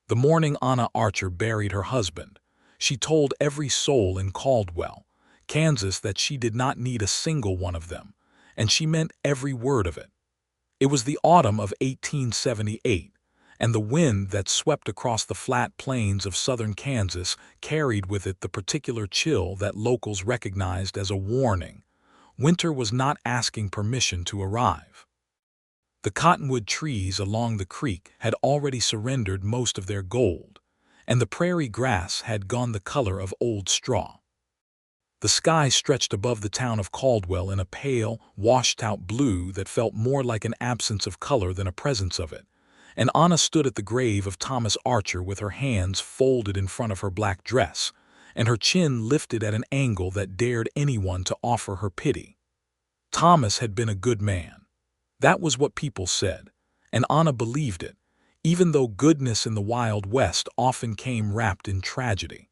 The morning Anna Archer buried her husband, she told every soul in Caldwell, Kansas that she did not need a single one of them, and she meant every word of it. It was the autumn of 1878, and the wind that swept across the flat plains of southern Kansas carried with it the particular chill that locals recognized as a warning. Winter was not asking permission to arrive. The cottonwood trees along the creek had already surrendered most of their gold, and the prairie grass had gone the color of old straw. The sky stretched above the town of Caldwell in a pale, washed-out blue that felt more like an absence of color than a presence of it, and Anna stood at the grave of Thomas Archer with her hands folded in front of her black dress, and her chin lifted at an angle that dared anyone to offer her pity. Thomas had been a good man. That was what people said, and Anna believed it, even though goodness in the Wild West often came wrapped in tragedy.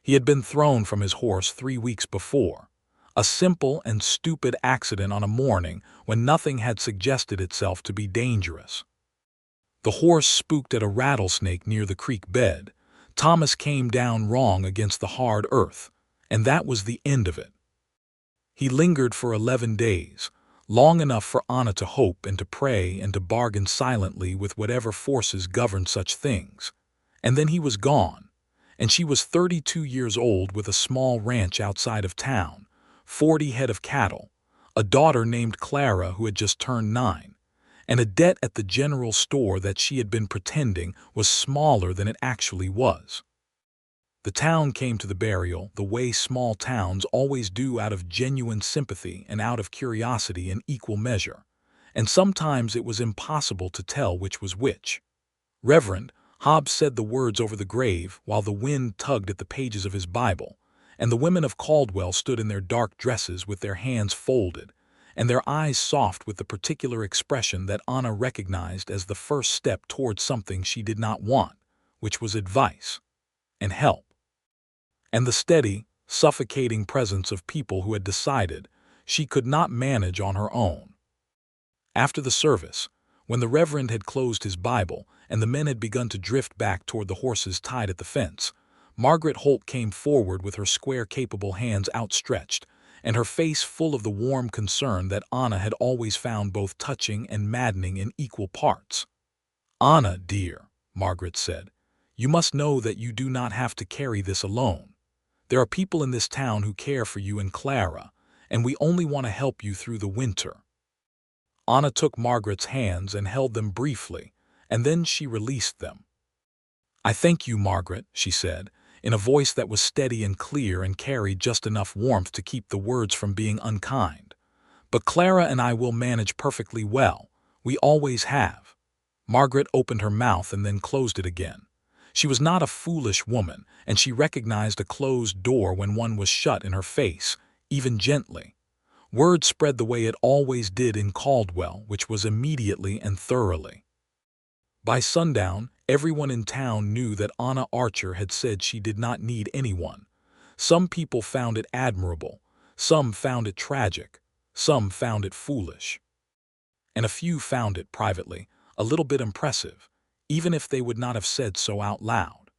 He had been thrown from his horse 3 weeks before, a simple and stupid accident on a morning when nothing had suggested itself to be dangerous. The horse spooked at a rattlesnake near the creek bed. Thomas came down wrong against the hard earth, and that was the end of it. He lingered for 11 days, long enough for Anna to hope and to pray and to bargain silently with whatever forces governed such things. And then he was gone, and she was 32 years old with a small ranch outside of town, 40 head of cattle, a daughter named Clara who had just turned 9, and a debt at the general store that she had been pretending was smaller than it actually was. The town came to the burial the way small towns always do, out of genuine sympathy and out of curiosity in equal measure, and sometimes it was impossible to tell which was which. Reverend Hobbs said the words over the grave while the wind tugged at the pages of his Bible, and the women of Caldwell stood in their dark dresses with their hands folded, and their eyes soft with the particular expression that Anna recognized as the first step toward something she did not want, which was advice and help, and the steady, suffocating presence of people who had decided she could not manage on her own. After the service, when the Reverend had closed his Bible and the men had begun to drift back toward the horses tied at the fence, Margaret Holt came forward with her square, capable hands outstretched, and her face full of the warm concern that Anna had always found both touching and maddening in equal parts. "Anna, dear," Margaret said, "you must know that you do not have to carry this alone. There are people in this town who care for you and Clara, and we only want to help you through the winter." Anna took Margaret's hands and held them briefly, and then she released them. "I thank you, Margaret," she said, in a voice that was steady and clear and carried just enough warmth to keep the words from being unkind. "But Clara and I will manage perfectly well. We always have." Margaret opened her mouth and then closed it again. She was not a foolish woman, and she recognized a closed door when one was shut in her face, even gently. Word spread the way it always did in Caldwell, which was immediately and thoroughly. By sundown, everyone in town knew that Anna Archer had said she did not need anyone. Some people found it admirable, some found it tragic, some found it foolish. And a few found it, privately, a little bit impressive, even if they would not have said so out loud.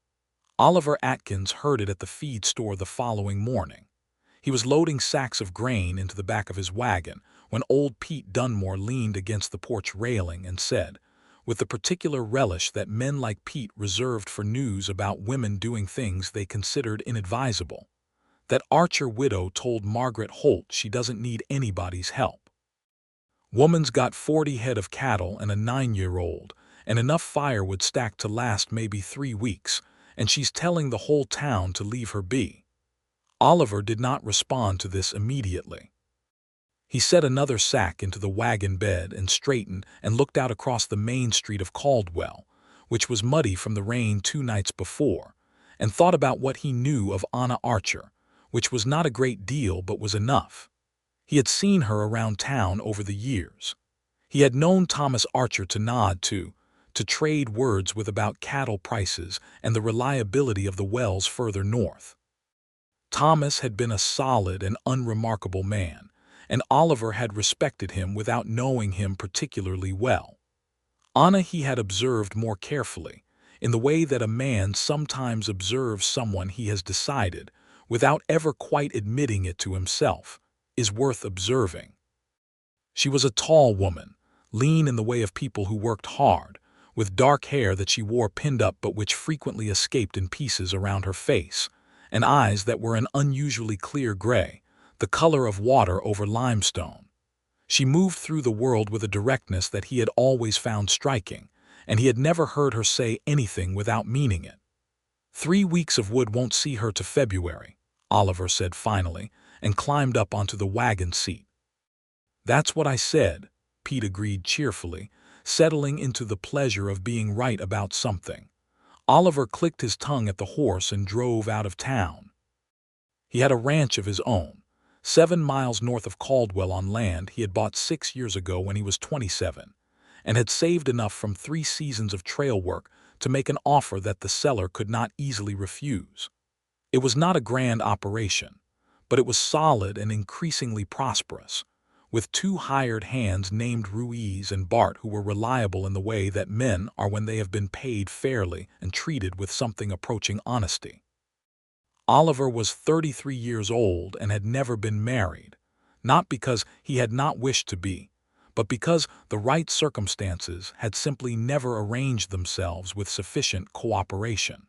Oliver Atkins heard it at the feed store the following morning. He was loading sacks of grain into the back of his wagon when old Pete Dunmore leaned against the porch railing and said, with the particular relish that men like Pete reserved for news about women doing things they considered inadvisable, "That Archer widow told Margaret Holt she doesn't need anybody's help. Woman's got 40 head of cattle and a 9-year-old, and enough firewood stacked to last maybe 3 weeks, and she's telling the whole town to leave her be." Oliver did not respond to this immediately. He set another sack into the wagon bed and straightened and looked out across the main street of Caldwell, which was muddy from the rain 2 nights before, and thought about what he knew of Anna Archer, which was not a great deal but was enough. He had seen her around town over the years. He had known Thomas Archer to nod to trade words with about cattle prices and the reliability of the wells further north. Thomas had been a solid and unremarkable man, and Oliver had respected him without knowing him particularly well. Anna he had observed more carefully, in the way that a man sometimes observes someone he has decided, without ever quite admitting it to himself, is worth observing. She was a tall woman, lean in the way of people who worked hard, with dark hair that she wore pinned up but which frequently escaped in pieces around her face, and eyes that were an unusually clear gray, the color of water over limestone. She moved through the world with a directness that he had always found striking, and he had never heard her say anything without meaning it. 3 weeks of wood won't see her to February, Oliver said finally, and climbed up onto the wagon seat. That's what I said, Pete agreed cheerfully, settling into the pleasure of being right about something. Oliver clicked his tongue at the horse and drove out of town. He had a ranch of his own, 7 miles north of Caldwell on land he had bought 6 years ago when he was 27, and had saved enough from 3 seasons of trail work to make an offer that the seller could not easily refuse. It was not a grand operation, but it was solid and increasingly prosperous, with 2 hired hands named Ruiz and Bart who were reliable in the way that men are when they have been paid fairly and treated with something approaching honesty. Oliver was 33 years old and had never been married, not because he had not wished to be, but because the right circumstances had simply never arranged themselves with sufficient cooperation.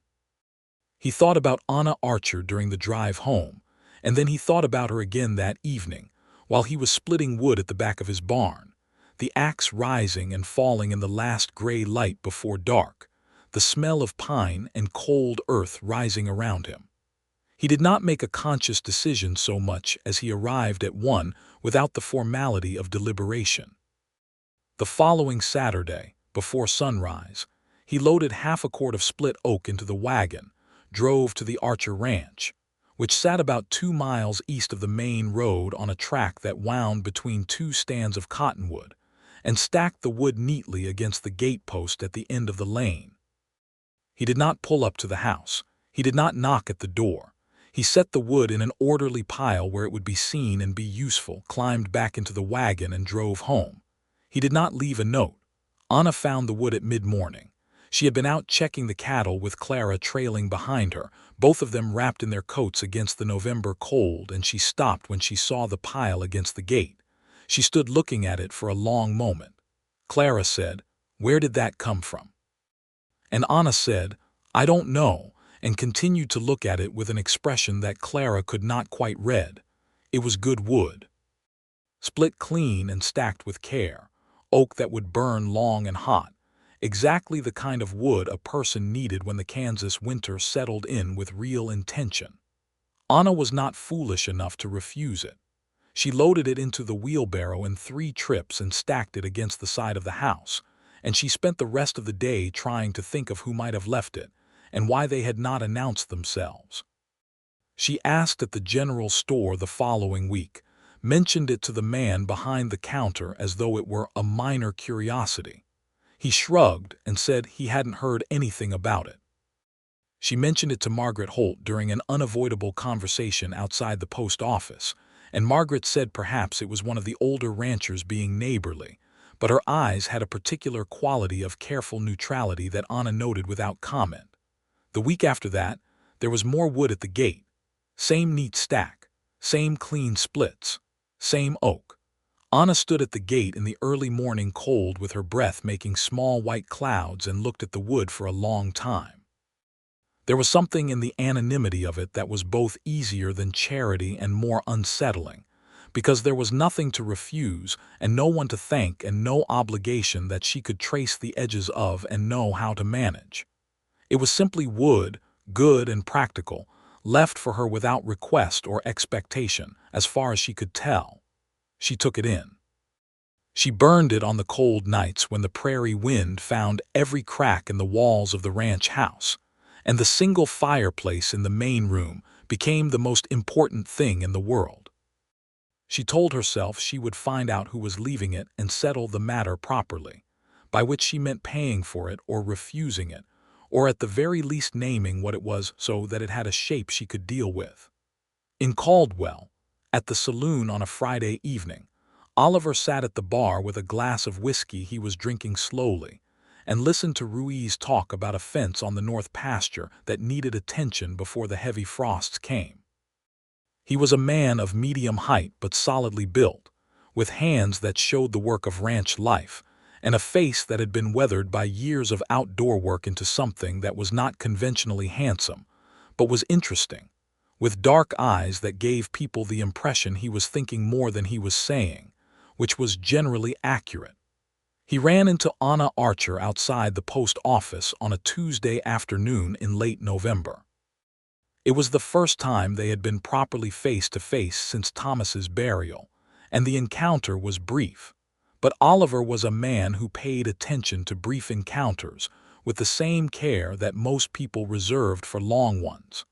He thought about Anna Archer during the drive home, and then he thought about her again that evening, while he was splitting wood at the back of his barn, the axe rising and falling in the last gray light before dark, the smell of pine and cold earth rising around him. He did not make a conscious decision so much as he arrived at one without the formality of deliberation. The following Saturday, before sunrise, he loaded half a cord of split oak into the wagon, drove to the Archer Ranch, which sat about 2 miles east of the main road on a track that wound between 2 stands of cottonwood, and stacked the wood neatly against the gatepost at the end of the lane. He did not pull up to the house. He did not knock at the door. He set the wood in an orderly pile where it would be seen and be useful, climbed back into the wagon and drove home. He did not leave a note. Anna found the wood at mid-morning. She had been out checking the cattle with Clara trailing behind her, both of them wrapped in their coats against the November cold, and she stopped when she saw the pile against the gate. She stood looking at it for a long moment. Clara said, "Where did that come from?" And Anna said, "I don't know," and continued to look at it with an expression that Clara could not quite read. It was good wood. Split clean and stacked with care, oak that would burn long and hot, exactly the kind of wood a person needed when the Kansas winter settled in with real intention. Anna was not foolish enough to refuse it. She loaded it into the wheelbarrow in 3 trips and stacked it against the side of the house, and she spent the rest of the day trying to think of who might have left it and why they had not announced themselves. She asked at the general store the following week, mentioned it to the man behind the counter as though it were a minor curiosity. He shrugged and said he hadn't heard anything about it. She mentioned it to Margaret Holt during an unavoidable conversation outside the post office, and Margaret said perhaps it was one of the older ranchers being neighborly, but her eyes had a particular quality of careful neutrality that Anna noted without comment. The week after that, there was more wood at the gate. Same neat stack, same clean splits, same oak. Anna stood at the gate in the early morning cold with her breath making small white clouds and looked at the wood for a long time. There was something in the anonymity of it that was both easier than charity and more unsettling, because there was nothing to refuse and no one to thank and no obligation that she could trace the edges of and know how to manage. It was simply wood, good and practical, left for her without request or expectation, as far as she could tell. She took it in. She burned it on the cold nights when the prairie wind found every crack in the walls of the ranch house, and the single fireplace in the main room became the most important thing in the world. She told herself she would find out who was leaving it and settle the matter properly, by which she meant paying for it or refusing it, or at the very least naming what it was so that it had a shape she could deal with. In Caldwell, at the saloon on a Friday evening, Oliver sat at the bar with a glass of whiskey he was drinking slowly, and listened to Ruiz talk about a fence on the north pasture that needed attention before the heavy frosts came. He was a man of medium height but solidly built, with hands that showed the work of ranch life, and a face that had been weathered by years of outdoor work into something that was not conventionally handsome, but was interesting, with dark eyes that gave people the impression he was thinking more than he was saying, which was generally accurate. He ran into Anna Archer outside the post office on a Tuesday afternoon in late November. It was the first time they had been properly face-to-face since Thomas's burial, and the encounter was brief. But Oliver was a man who paid attention to brief encounters with the same care that most people reserved for long ones.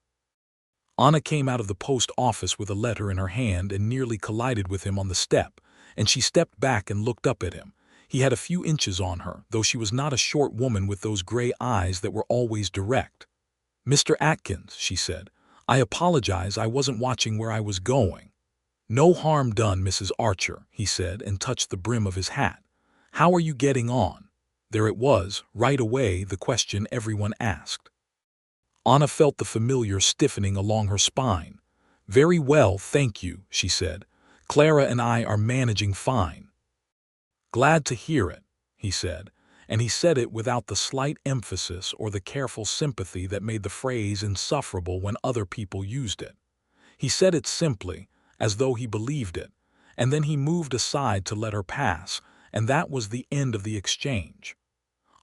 Anna came out of the post office with a letter in her hand and nearly collided with him on the step, and she stepped back and looked up at him. He had a few inches on her, though she was not a short woman with those gray eyes that were always direct. "Mr. Atkins," she said, "I apologize, I wasn't watching where I was going." "No harm done, Mrs. Archer," he said, and touched the brim of his hat. "How are you getting on?" There it was, right away, the question everyone asked. Anna felt the familiar stiffening along her spine. "Very well, thank you," she said. "Clara and I are managing fine." "Glad to hear it," he said, and he said it without the slight emphasis or the careful sympathy that made the phrase insufferable when other people used it. He said it simply, as though he believed it, and then he moved aside to let her pass, and that was the end of the exchange.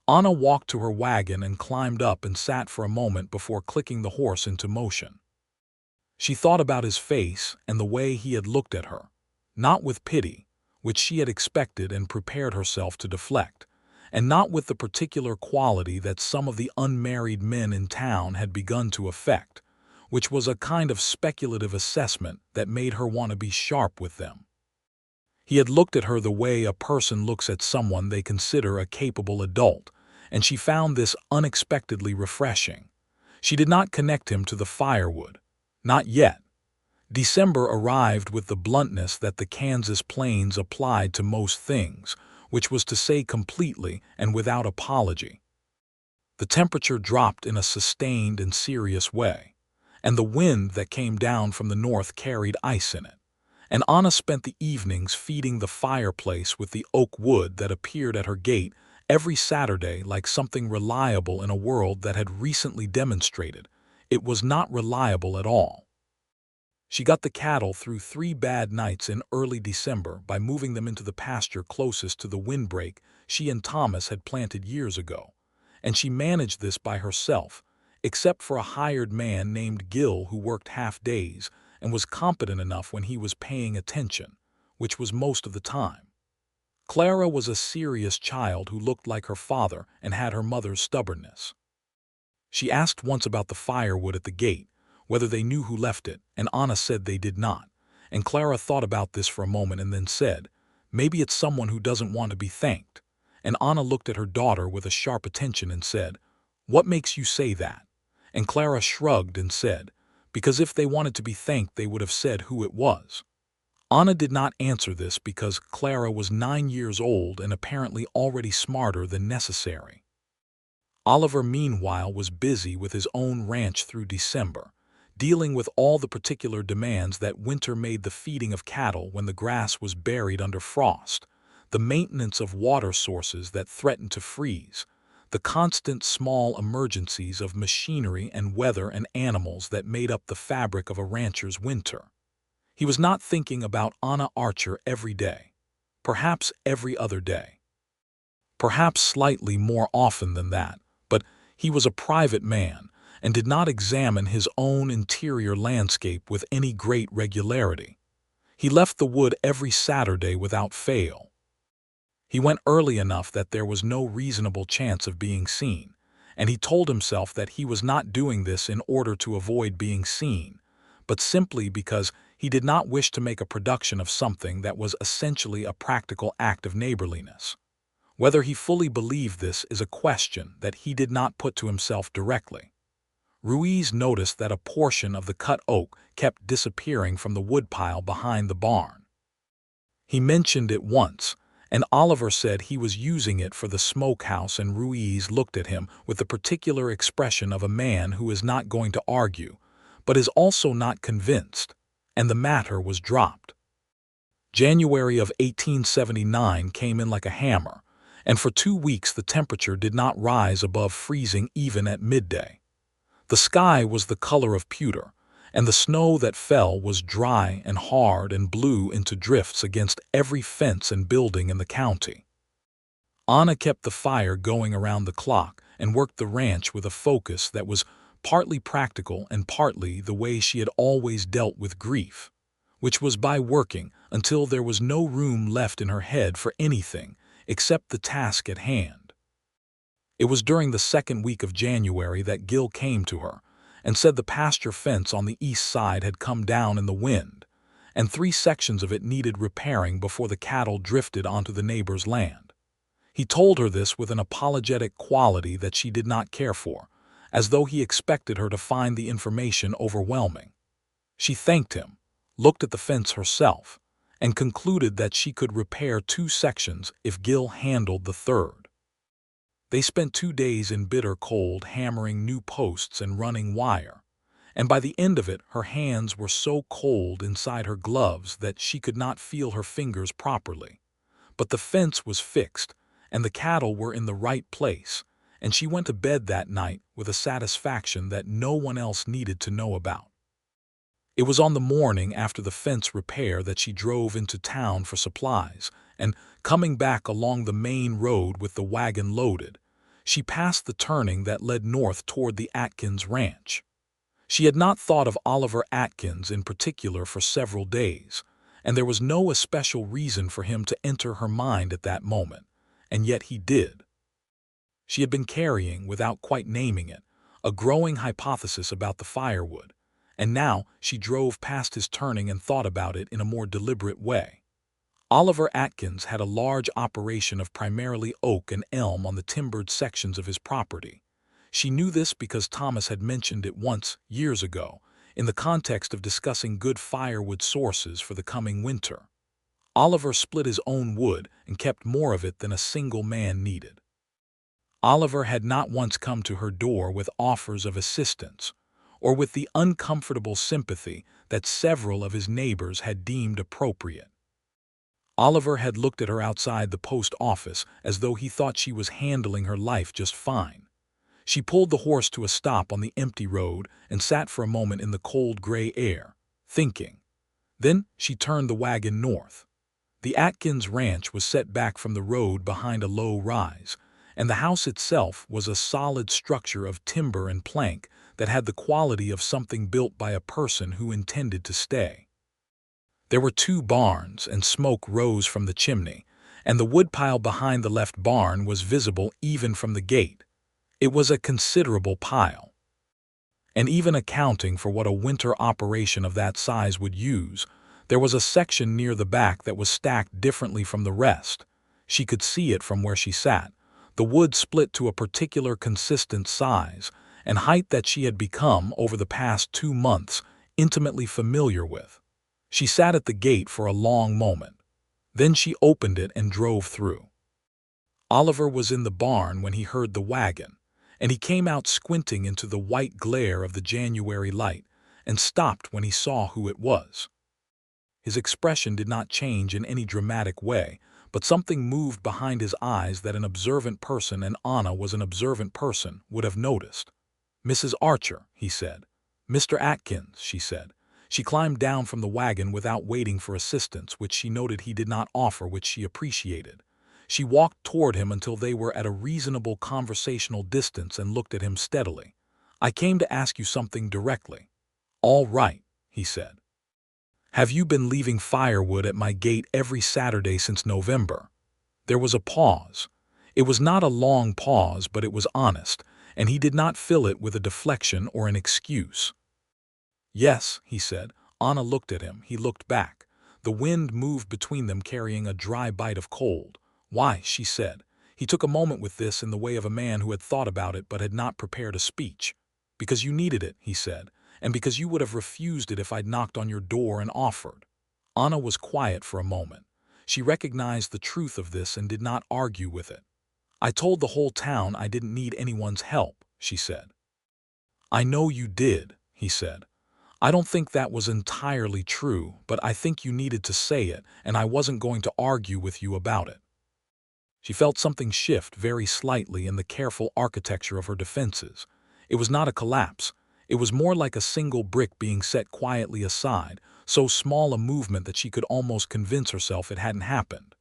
Anna walked to her wagon and climbed up and sat for a moment before clicking the horse into motion. She thought about his face and the way he had looked at her, not with pity, which she had expected and prepared herself to deflect, and not with the particular quality that some of the unmarried men in town had begun to affect, which was a kind of speculative assessment that made her want to be sharp with them. He had looked at her the way a person looks at someone they consider a capable adult, and she found this unexpectedly refreshing. She did not connect him to the Firewood. Not yet. December arrived with the bluntness that the Kansas plains applied to most things, which was to say completely and without apology. The temperature dropped in a sustained and serious way, and the wind that came down from the north carried ice in it, and Anna spent the evenings feeding the fireplace with the oak wood that appeared at her gate every Saturday like something reliable in a world that had recently demonstrated it was not reliable at all. She got the cattle through 3 bad nights in early December by moving them into the pasture closest to the windbreak she and Thomas had planted years ago, and she managed this by herself, except for a hired man named Gill who worked half days and was competent enough when he was paying attention, which was most of the time. Clara was a serious child who looked like her father and had her mother's stubbornness. She asked once about the firewood at the gate, whether they knew who left it, and Anna said they did not, and Clara thought about this for a moment and then said, "Maybe it's someone who doesn't want to be thanked," and Anna looked at her daughter with a sharp attention and said, "What makes you say that?" And Clara shrugged and said, "Because if they wanted to be thanked they would have said who it was." Anna did not answer this because Clara was 9 years old and apparently already smarter than necessary. Oliver, meanwhile, was busy with his own ranch through December, dealing with all the particular demands that winter made the feeding of cattle when the grass was buried under frost, the maintenance of water sources that threatened to freeze, the constant small emergencies of machinery and weather and animals that made up the fabric of a rancher's winter. He was not thinking about Anna Archer every day, perhaps every other day, perhaps slightly more often than that, but he was a private man and did not examine his own interior landscape with any great regularity. He left the wood every Saturday without fail. He went early enough that there was no reasonable chance of being seen, and he told himself that he was not doing this in order to avoid being seen, but simply because he did not wish to make a production of something that was essentially a practical act of neighborliness. Whether he fully believed this is a question that he did not put to himself directly. Ruiz noticed that a portion of the cut oak kept disappearing from the woodpile behind the barn. He mentioned it once, and Oliver said he was using it for the smokehouse, and Ruiz looked at him with the particular expression of a man who is not going to argue, but is also not convinced, and the matter was dropped. January of 1879 came in like a hammer, and for 2 weeks the temperature did not rise above freezing even at midday. The sky was the color of pewter, and the snow that fell was dry and hard and blew into drifts against every fence and building in the county. Anna kept the fire going around the clock and worked the ranch with a focus that was partly practical and partly the way she had always dealt with grief, which was by working until there was no room left in her head for anything except the task at hand. It was during the second week of January that Gil came to her and said the pasture fence on the east side had come down in the wind, and 3 sections of it needed repairing before the cattle drifted onto the neighbor's land. He told her this with an apologetic quality that she did not care for, as though he expected her to find the information overwhelming. She thanked him, looked at the fence herself, and concluded that she could repair 2 sections if Gil handled the third. They spent 2 days in bitter cold hammering new posts and running wire, and by the end of it her hands were so cold inside her gloves that she could not feel her fingers properly. But the fence was fixed, and the cattle were in the right place, and she went to bed that night with a satisfaction that no one else needed to know about. It was on the morning after the fence repair that she drove into town for supplies, and, coming back along the main road with the wagon loaded, she passed the turning that led north toward the Atkins ranch. She had not thought of Oliver Atkins in particular for several days, and there was no especial reason for him to enter her mind at that moment, and yet he did. She had been carrying, without quite naming it, a growing hypothesis about the firewood, and now she drove past his turning and thought about it in a more deliberate way. Oliver Atkins had a large operation of primarily oak and elm on the timbered sections of his property. She knew this because Thomas had mentioned it once, years ago, in the context of discussing good firewood sources for the coming winter. Oliver split his own wood and kept more of it than a single man needed. Oliver had not once come to her door with offers of assistance, or with the uncomfortable sympathy that several of his neighbors had deemed appropriate. Oliver had looked at her outside the post office as though he thought she was handling her life just fine. She pulled the horse to a stop on the empty road and sat for a moment in the cold gray air, thinking. Then she turned the wagon north. The Atkins ranch was set back from the road behind a low rise, and the house itself was a solid structure of timber and plank that had the quality of something built by a person who intended to stay. There were 2 barns, and smoke rose from the chimney, and the woodpile behind the left barn was visible even from the gate. It was a considerable pile. And even accounting for what a winter operation of that size would use, there was a section near the back that was stacked differently from the rest. She could see it from where she sat. The wood split to a particular consistent size and height that she had become, over the past 2 months, intimately familiar with. She sat at the gate for a long moment. Then she opened it and drove through. Oliver was in the barn when he heard the wagon, and he came out squinting into the white glare of the January light and stopped when he saw who it was. His expression did not change in any dramatic way, but something moved behind his eyes that an observant person, and Anna was an observant person, would have noticed. "Mrs. Archer," he said. "Mr. Atkins," she said. She climbed down from the wagon without waiting for assistance, which she noted he did not offer, which she appreciated. She walked toward him until they were at a reasonable conversational distance and looked at him steadily. "I came to ask you something directly." "All right," he said. "Have you been leaving firewood at my gate every Saturday since November?" There was a pause. It was not a long pause, but it was honest, and he did not fill it with a deflection or an excuse. "Yes," he said. Anna looked at him. He looked back. The wind moved between them, carrying a dry bite of cold. "Why?" she said. He took a moment with this in the way of a man who had thought about it but had not prepared a speech. "Because you needed it," he said, "and because you would have refused it if I'd knocked on your door and offered." Anna was quiet for a moment. She recognized the truth of this and did not argue with it. "I told the whole town I didn't need anyone's help," she said. "I know you did," he said. "I don't think that was entirely true, but I think you needed to say it, and I wasn't going to argue with you about it." She felt something shift very slightly in the careful architecture of her defenses. It was not a collapse. It was more like a single brick being set quietly aside, so small a movement that she could almost convince herself it hadn't happened.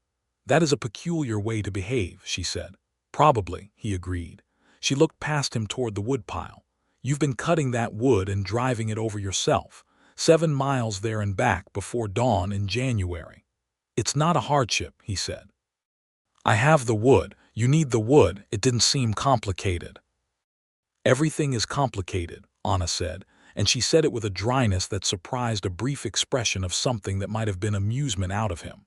"That is a peculiar way to behave," she said. "Probably," he agreed. She looked past him toward the woodpile. "You've been cutting that wood and driving it over yourself, 7 miles there and back before dawn in January." "It's not a hardship," he said. "I have the wood. You need the wood. It didn't seem complicated." "Everything is complicated," Anna said, and she said it with a dryness that surprised a brief expression of something that might have been amusement out of him.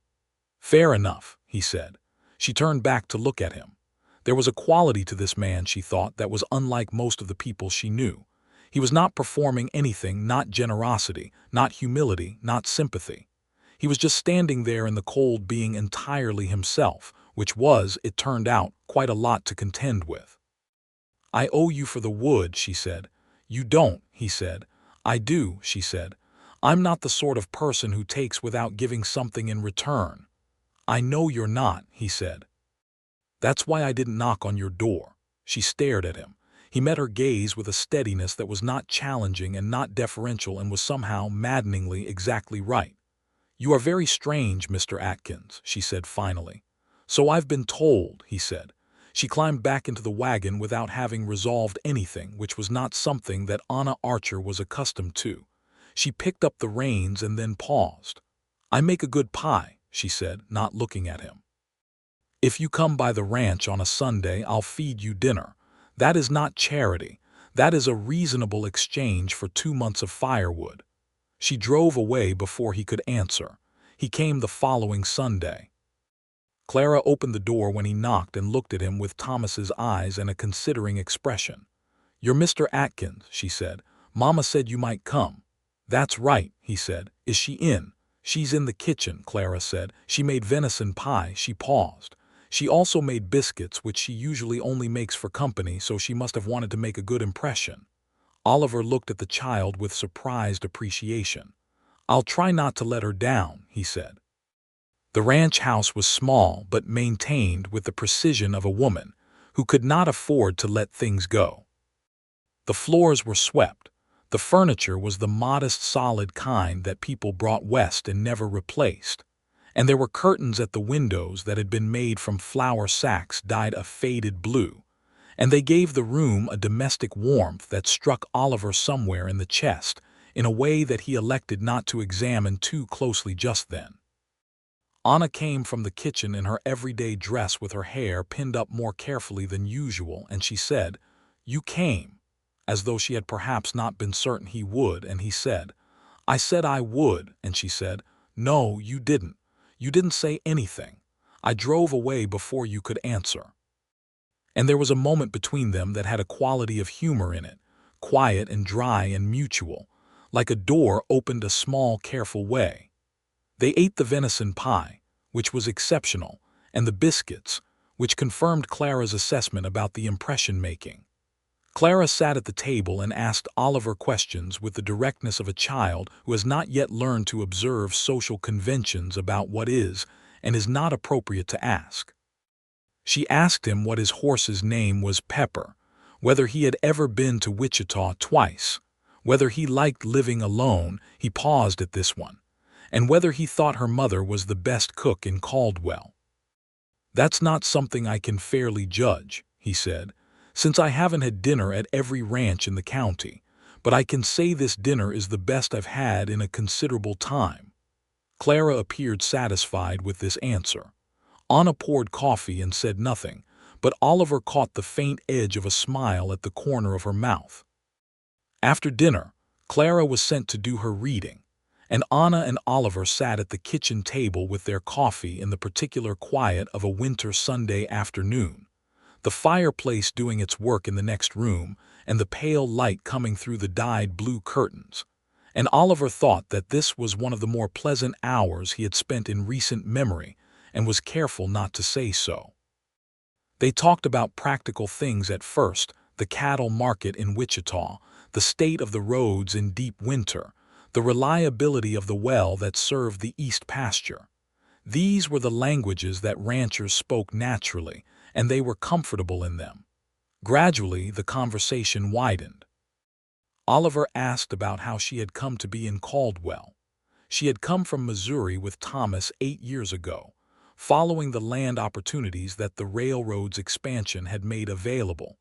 "Fair enough," he said. She turned back to look at him. There was a quality to this man, she thought, that was unlike most of the people she knew. He was not performing anything, not generosity, not humility, not sympathy. He was just standing there in the cold being entirely himself, which was, it turned out, quite a lot to contend with. "I owe you for the wood," she said. "You don't," he said. "I do," she said. "I'm not the sort of person who takes without giving something in return." "I know you're not," he said. "That's why I didn't knock on your door." She stared at him. He met her gaze with a steadiness that was not challenging and not deferential and was somehow maddeningly exactly right. "You are very strange, Mr. Atkins," she said finally. "So I've been told," he said. She climbed back into the wagon without having resolved anything, which was not something that Anna Archer was accustomed to. She picked up the reins and then paused. "I make a good pie," she said, not looking at him. "If you come by the ranch on a Sunday, I'll feed you dinner. That is not charity. That is a reasonable exchange for 2 months of firewood." She drove away before he could answer. He came the following Sunday. Clara opened the door when he knocked and looked at him with Thomas's eyes and a considering expression. "You're Mr. Atkins," she said. "Mama said you might come." "That's right," he said. "Is she in?" "She's in the kitchen," Clara said. "She made venison pie." She paused. "She also made biscuits, which she usually only makes for company, so she must have wanted to make a good impression." Oliver looked at the child with surprised appreciation. "I'll try not to let her down," he said. The ranch house was small but maintained with the precision of a woman who could not afford to let things go. The floors were swept. The furniture was the modest, solid kind that people brought west and never replaced. And there were curtains at the windows that had been made from flour sacks dyed a faded blue, and they gave the room a domestic warmth that struck Oliver somewhere in the chest in a way that he elected not to examine too closely just then. Anna came from the kitchen in her everyday dress with her hair pinned up more carefully than usual, and she said, "You came," as though she had perhaps not been certain he would, and he said, "I said I would," and she said, "No, you didn't. You didn't say anything. I drove away before you could answer." And there was a moment between them that had a quality of humor in it, quiet and dry and mutual, like a door opened a small, careful way. They ate the venison pie, which was exceptional, and the biscuits, which confirmed Clara's assessment about the impression-making. Clara sat at the table and asked Oliver questions with the directness of a child who has not yet learned to observe social conventions about what is and is not appropriate to ask. She asked him what his horse's name was, Pepper, whether he had ever been to Wichita twice, whether he liked living alone, he paused at this one, and whether he thought her mother was the best cook in Caldwell. "That's not something I can fairly judge," he said, "since I haven't had dinner at every ranch in the county, but I can say this dinner is the best I've had in a considerable time." Clara appeared satisfied with this answer. Anna poured coffee and said nothing, but Oliver caught the faint edge of a smile at the corner of her mouth. After dinner, Clara was sent to do her reading, and Anna and Oliver sat at the kitchen table with their coffee in the particular quiet of a winter Sunday afternoon, the fireplace doing its work in the next room and the pale light coming through the dyed blue curtains. And Oliver thought that this was one of the more pleasant hours he had spent in recent memory, and was careful not to say so. They talked about practical things at first: the cattle market in Wichita, the state of the roads in deep winter, the reliability of the well that served the east pasture. These were the languages that ranchers spoke naturally, and they were comfortable in them. Gradually, the conversation widened. Oliver asked about how she had come to be in Caldwell. She had come from Missouri with Thomas 8 years ago, following the land opportunities that the railroad's expansion had made available,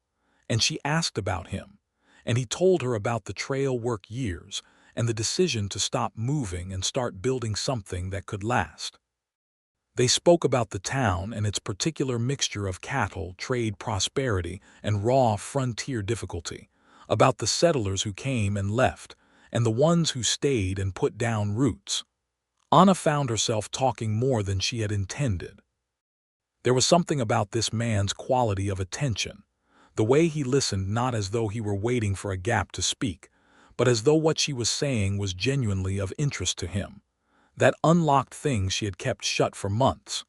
and she asked about him, and he told her about the trail work years and the decision to stop moving and start building something that could last. They spoke about the town and its particular mixture of cattle, trade prosperity, and raw frontier difficulty, about the settlers who came and left, and the ones who stayed and put down roots. Anna found herself talking more than she had intended. There was something about this man's quality of attention, the way he listened, not as though he were waiting for a gap to speak, but as though what she was saying was genuinely of interest to him, that unlocked things she had kept shut for months.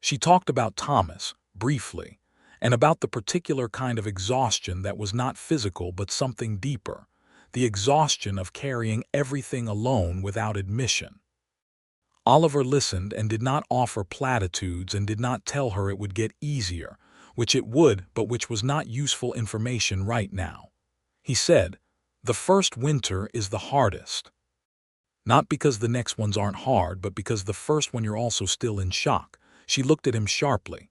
She talked about Thomas, briefly, and about the particular kind of exhaustion that was not physical but something deeper, the exhaustion of carrying everything alone without admission. Oliver listened and did not offer platitudes and did not tell her it would get easier, which it would, but which was not useful information right now. He said, "The first winter is the hardest. Not because the next ones aren't hard, but because the first one you're also still in shock." She looked at him sharply.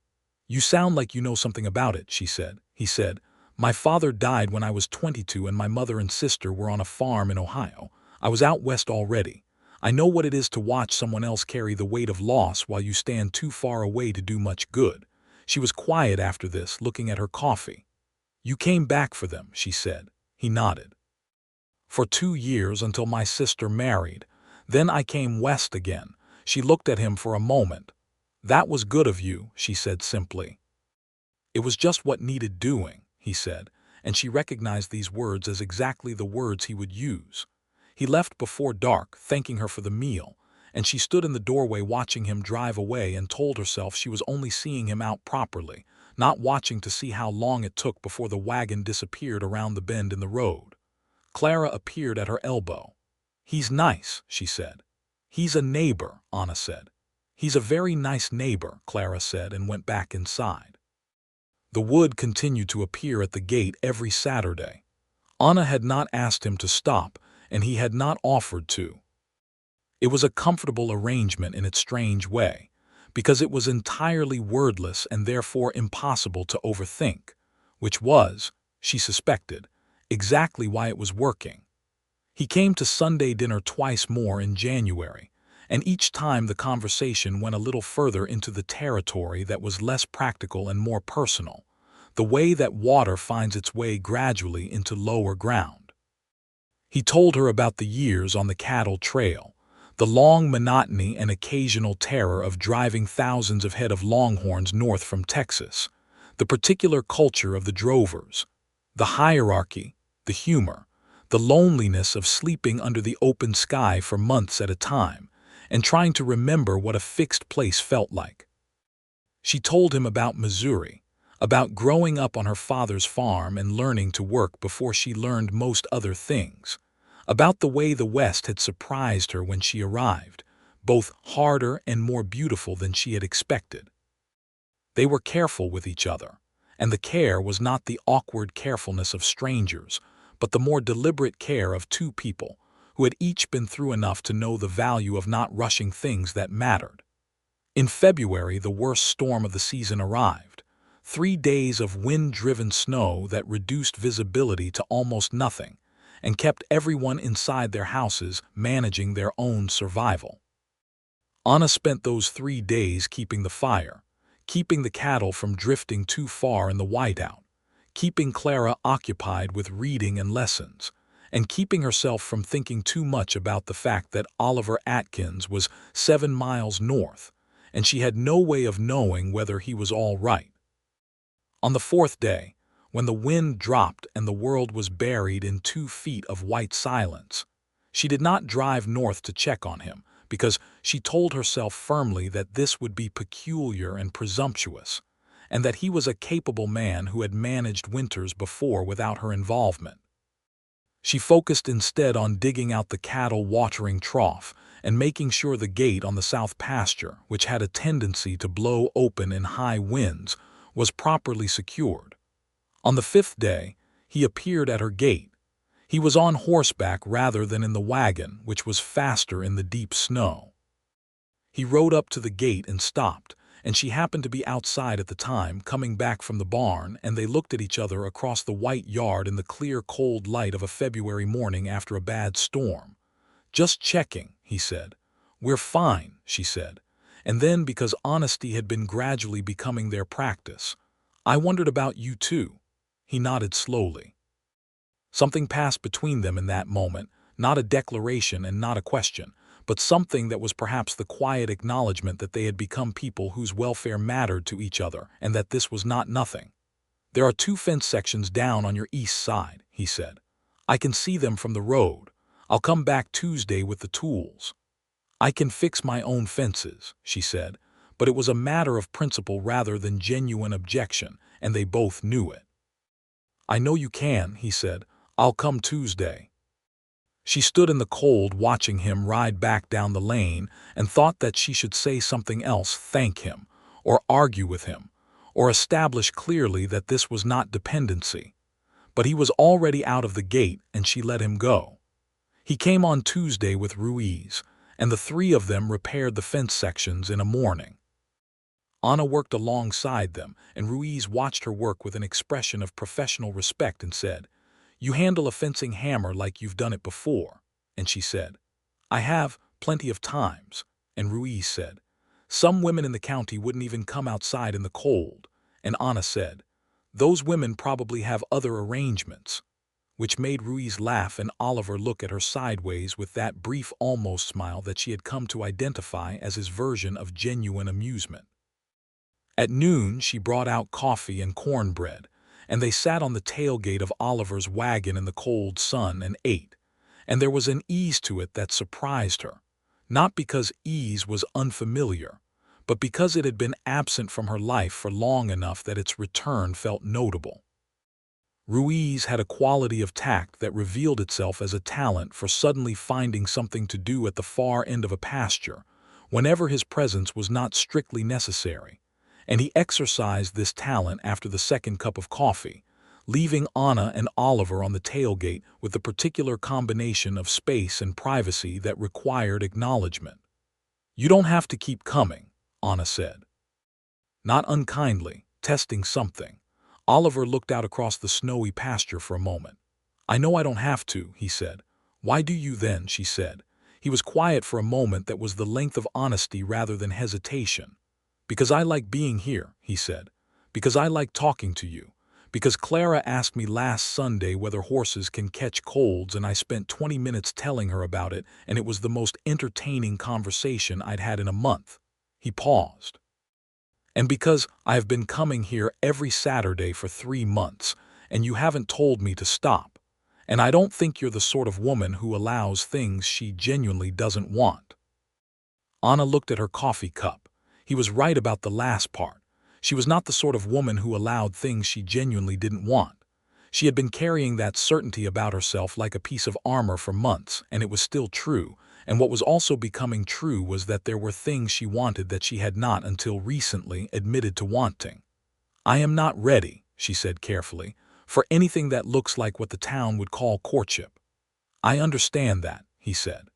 "You sound like you know something about it," she said. He said, "My father died when I was 22 and my mother and sister were on a farm in Ohio. I was out west already. I know what it is to watch someone else carry the weight of loss while you stand too far away to do much good." She was quiet after this, looking at her coffee. "You came back for them," she said. He nodded. "For 2 years until my sister married. Then I came west again." She looked at him for a moment. "That was good of you," she said simply. "It was just what needed doing," he said, and she recognized these words as exactly the words he would use. He left before dark, thanking her for the meal, and she stood in the doorway watching him drive away and told herself she was only seeing him out properly, not watching to see how long it took before the wagon disappeared around the bend in the road. Clara appeared at her elbow. "He's nice," she said. "He's a neighbor," Anna said. "He's a very nice neighbor," Clara said, and went back inside. The Wood continued to appear at the gate every Saturday. Anna had not asked him to stop, and he had not offered to. It was a comfortable arrangement in its strange way, because it was entirely wordless and therefore impossible to overthink, which was, she suspected, exactly why it was working. He came to Sunday dinner twice more in January, and each time the conversation went a little further into the territory that was less practical and more personal, the way that water finds its way gradually into lower ground. He told her about the years on the cattle trail, the long monotony and occasional terror of driving thousands of head of longhorns north from Texas, the particular culture of the drovers, the hierarchy, the humor, the loneliness of sleeping under the open sky for months at a time, and trying to remember what a fixed place felt like. She told him about Missouri, about growing up on her father's farm and learning to work before she learned most other things, about the way the West had surprised her when she arrived, both harder and more beautiful than she had expected. They were careful with each other, and the care was not the awkward carefulness of strangers, but the more deliberate care of two people who had each been through enough to know the value of not rushing things that mattered. In February, the worst storm of the season arrived. 3 days of wind-driven snow that reduced visibility to almost nothing and kept everyone inside their houses managing their own survival. Anna spent those 3 days keeping the fire, keeping the cattle from drifting too far in the whiteout, keeping Clara occupied with reading and lessons, and keeping herself from thinking too much about the fact that Oliver Atkins was 7 miles north, and she had no way of knowing whether he was all right. On the 4th day, when the wind dropped and the world was buried in 2 feet of white silence, she did not drive north to check on him, because she told herself firmly that this would be peculiar and presumptuous, and that he was a capable man who had managed winters before without her involvement. She focused instead on digging out the cattle watering trough and making sure the gate on the south pasture, which had a tendency to blow open in high winds, was properly secured. On the 5th day, he appeared at her gate. He was on horseback rather than in the wagon, which was faster in the deep snow. He rode up to the gate and stopped, and she happened to be outside at the time, coming back from the barn, and they looked at each other across the white yard in the clear, cold light of a February morning after a bad storm. "Just checking," he said. "We're fine," she said. And then, because honesty had been gradually becoming their practice, "I wondered about you too." He nodded slowly. Something passed between them in that moment, not a declaration and not a question, but something that was perhaps the quiet acknowledgement that they had become people whose welfare mattered to each other, and that this was not nothing. "There are 2 fence sections down on your east side," he said. "I can see them from the road. I'll come back Tuesday with the tools." "I can fix my own fences," she said, but it was a matter of principle rather than genuine objection, and they both knew it. "I know you can," he said. "I'll come Tuesday." She stood in the cold watching him ride back down the lane and thought that she should say something else, thank him, or argue with him, or establish clearly that this was not dependency. But he was already out of the gate and she let him go. He came on Tuesday with Ruiz, and the 3 of them repaired the fence sections in a morning. Anna worked alongside them, and Ruiz watched her work with an expression of professional respect and said, "You handle a fencing hammer like you've done it before." And she said, "I have, plenty of times." And Ruiz said, "Some women in the county wouldn't even come outside in the cold." And Anna said, "Those women probably have other arrangements," which made Ruiz laugh and Oliver look at her sideways with that brief almost smile that she had come to identify as his version of genuine amusement. At noon she brought out coffee and cornbread, and they sat on the tailgate of Oliver's wagon in the cold sun and ate, and there was an ease to it that surprised her, not because ease was unfamiliar, but because it had been absent from her life for long enough that its return felt notable. Ruiz had a quality of tact that revealed itself as a talent for suddenly finding something to do at the far end of a pasture, whenever his presence was not strictly necessary, and he exercised this talent after the 2nd cup of coffee, leaving Anna and Oliver on the tailgate with the particular combination of space and privacy that required acknowledgement. "You don't have to keep coming," Anna said. Not unkindly, testing something. Oliver looked out across the snowy pasture for a moment. "I know I don't have to," he said. "Why do you then?" she said. He was quiet for a moment that was the length of honesty rather than hesitation. "Because I like being here," he said. "Because I like talking to you. Because Clara asked me last Sunday whether horses can catch colds, and I spent 20 minutes telling her about it, and it was the most entertaining conversation I'd had in a month." He paused. "And because I have been coming here every Saturday for 3 months, and you haven't told me to stop. And I don't think you're the sort of woman who allows things she genuinely doesn't want." Anna looked at her coffee cup. He was right about the last part. She was not the sort of woman who allowed things she genuinely didn't want. She had been carrying that certainty about herself like a piece of armor for months, and it was still true. And what was also becoming true was that there were things she wanted that she had not until recently admitted to wanting. "I am not ready," she said carefully, "for anything that looks like what the town would call courtship." "I understand that," he said.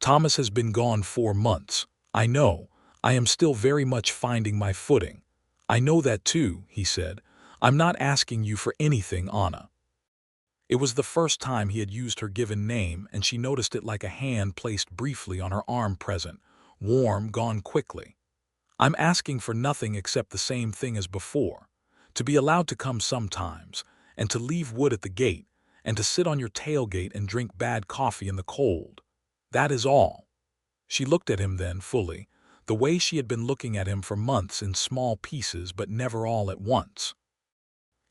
"Thomas has been gone 4 months. I know. I am still very much finding my footing." "I know that too," he said. "I'm not asking you for anything, Anna." It was the first time he had used her given name, and she noticed it like a hand placed briefly on her arm, present, warm, gone quickly. "I'm asking for nothing except the same thing as before, to be allowed to come sometimes, and to leave wood at the gate, and to sit on your tailgate and drink bad coffee in the cold. That is all." She looked at him then fully, the way she had been looking at him for months, in small pieces but never all at once.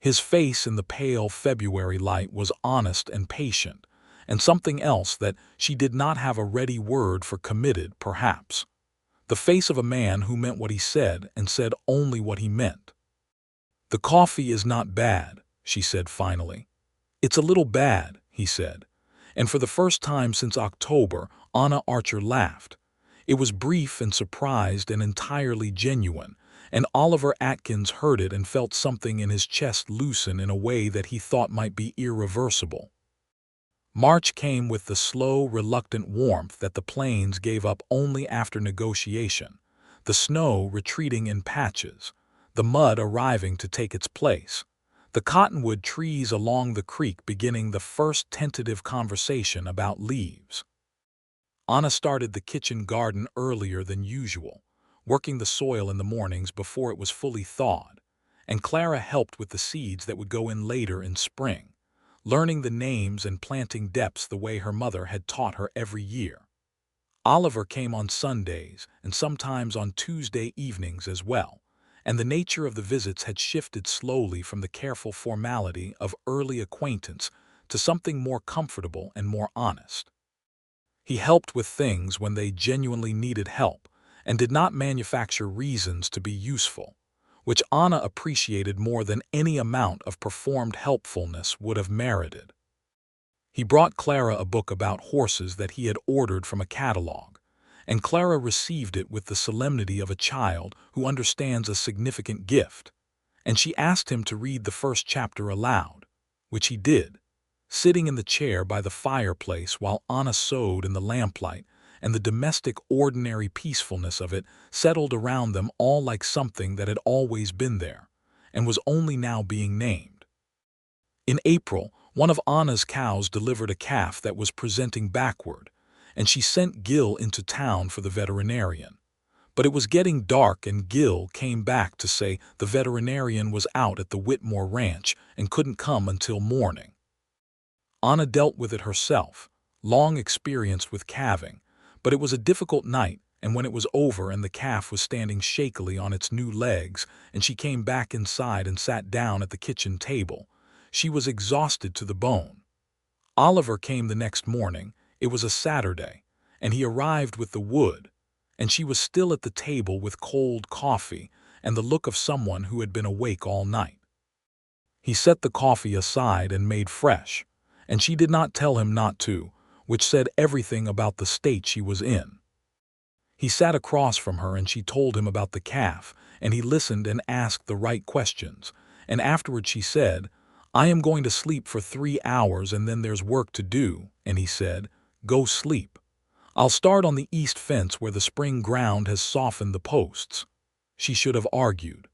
His face in the pale February light was honest and patient, and something else that she did not have a ready word for: committed, perhaps. The face of a man who meant what he said and said only what he meant. "The coffee is not bad," she said finally. "It's a little bad," he said. And for the first time since October, Anna Archer laughed. It was brief and surprised and entirely genuine, and Oliver Atkins heard it and felt something in his chest loosen in a way that he thought might be irreversible. March came with the slow, reluctant warmth that the plains gave up only after negotiation, the snow retreating in patches, the mud arriving to take its place, the cottonwood trees along the creek beginning the first tentative conversation about leaves. Anna started the kitchen garden earlier than usual, working the soil in the mornings before it was fully thawed, and Clara helped with the seeds that would go in later in spring, learning the names and planting depths the way her mother had taught her every year. Oliver came on Sundays and sometimes on Tuesday evenings as well, and the nature of the visits had shifted slowly from the careful formality of early acquaintance to something more comfortable and more honest. He helped with things when they genuinely needed help and did not manufacture reasons to be useful, which Anna appreciated more than any amount of performed helpfulness would have merited. He brought Clara a book about horses that he had ordered from a catalog, and Clara received it with the solemnity of a child who understands a significant gift, and she asked him to read the first chapter aloud, which he did, sitting in the chair by the fireplace while Anna sewed in the lamplight, and the domestic ordinary peacefulness of it settled around them all like something that had always been there, and was only now being named. In April, one of Anna's cows delivered a calf that was presenting backward, and she sent Gil into town for the veterinarian. But it was getting dark and Gil came back to say the veterinarian was out at the Whitmore ranch and couldn't come until morning. Anna dealt with it herself, long experienced with calving, but it was a difficult night, and when it was over and the calf was standing shakily on its new legs and she came back inside and sat down at the kitchen table, she was exhausted to the bone. Oliver came the next morning. It was a Saturday, and he arrived with the wood, and she was still at the table with cold coffee and the look of someone who had been awake all night. He set the coffee aside and made fresh, and she did not tell him not to, which said everything about the state she was in. He sat across from her and she told him about the calf, and he listened and asked the right questions, and afterward she said, "I am going to sleep for 3 hours and then there's work to do," and he said, "Go sleep. I'll start on the east fence where the spring ground has softened the posts." She should have argued.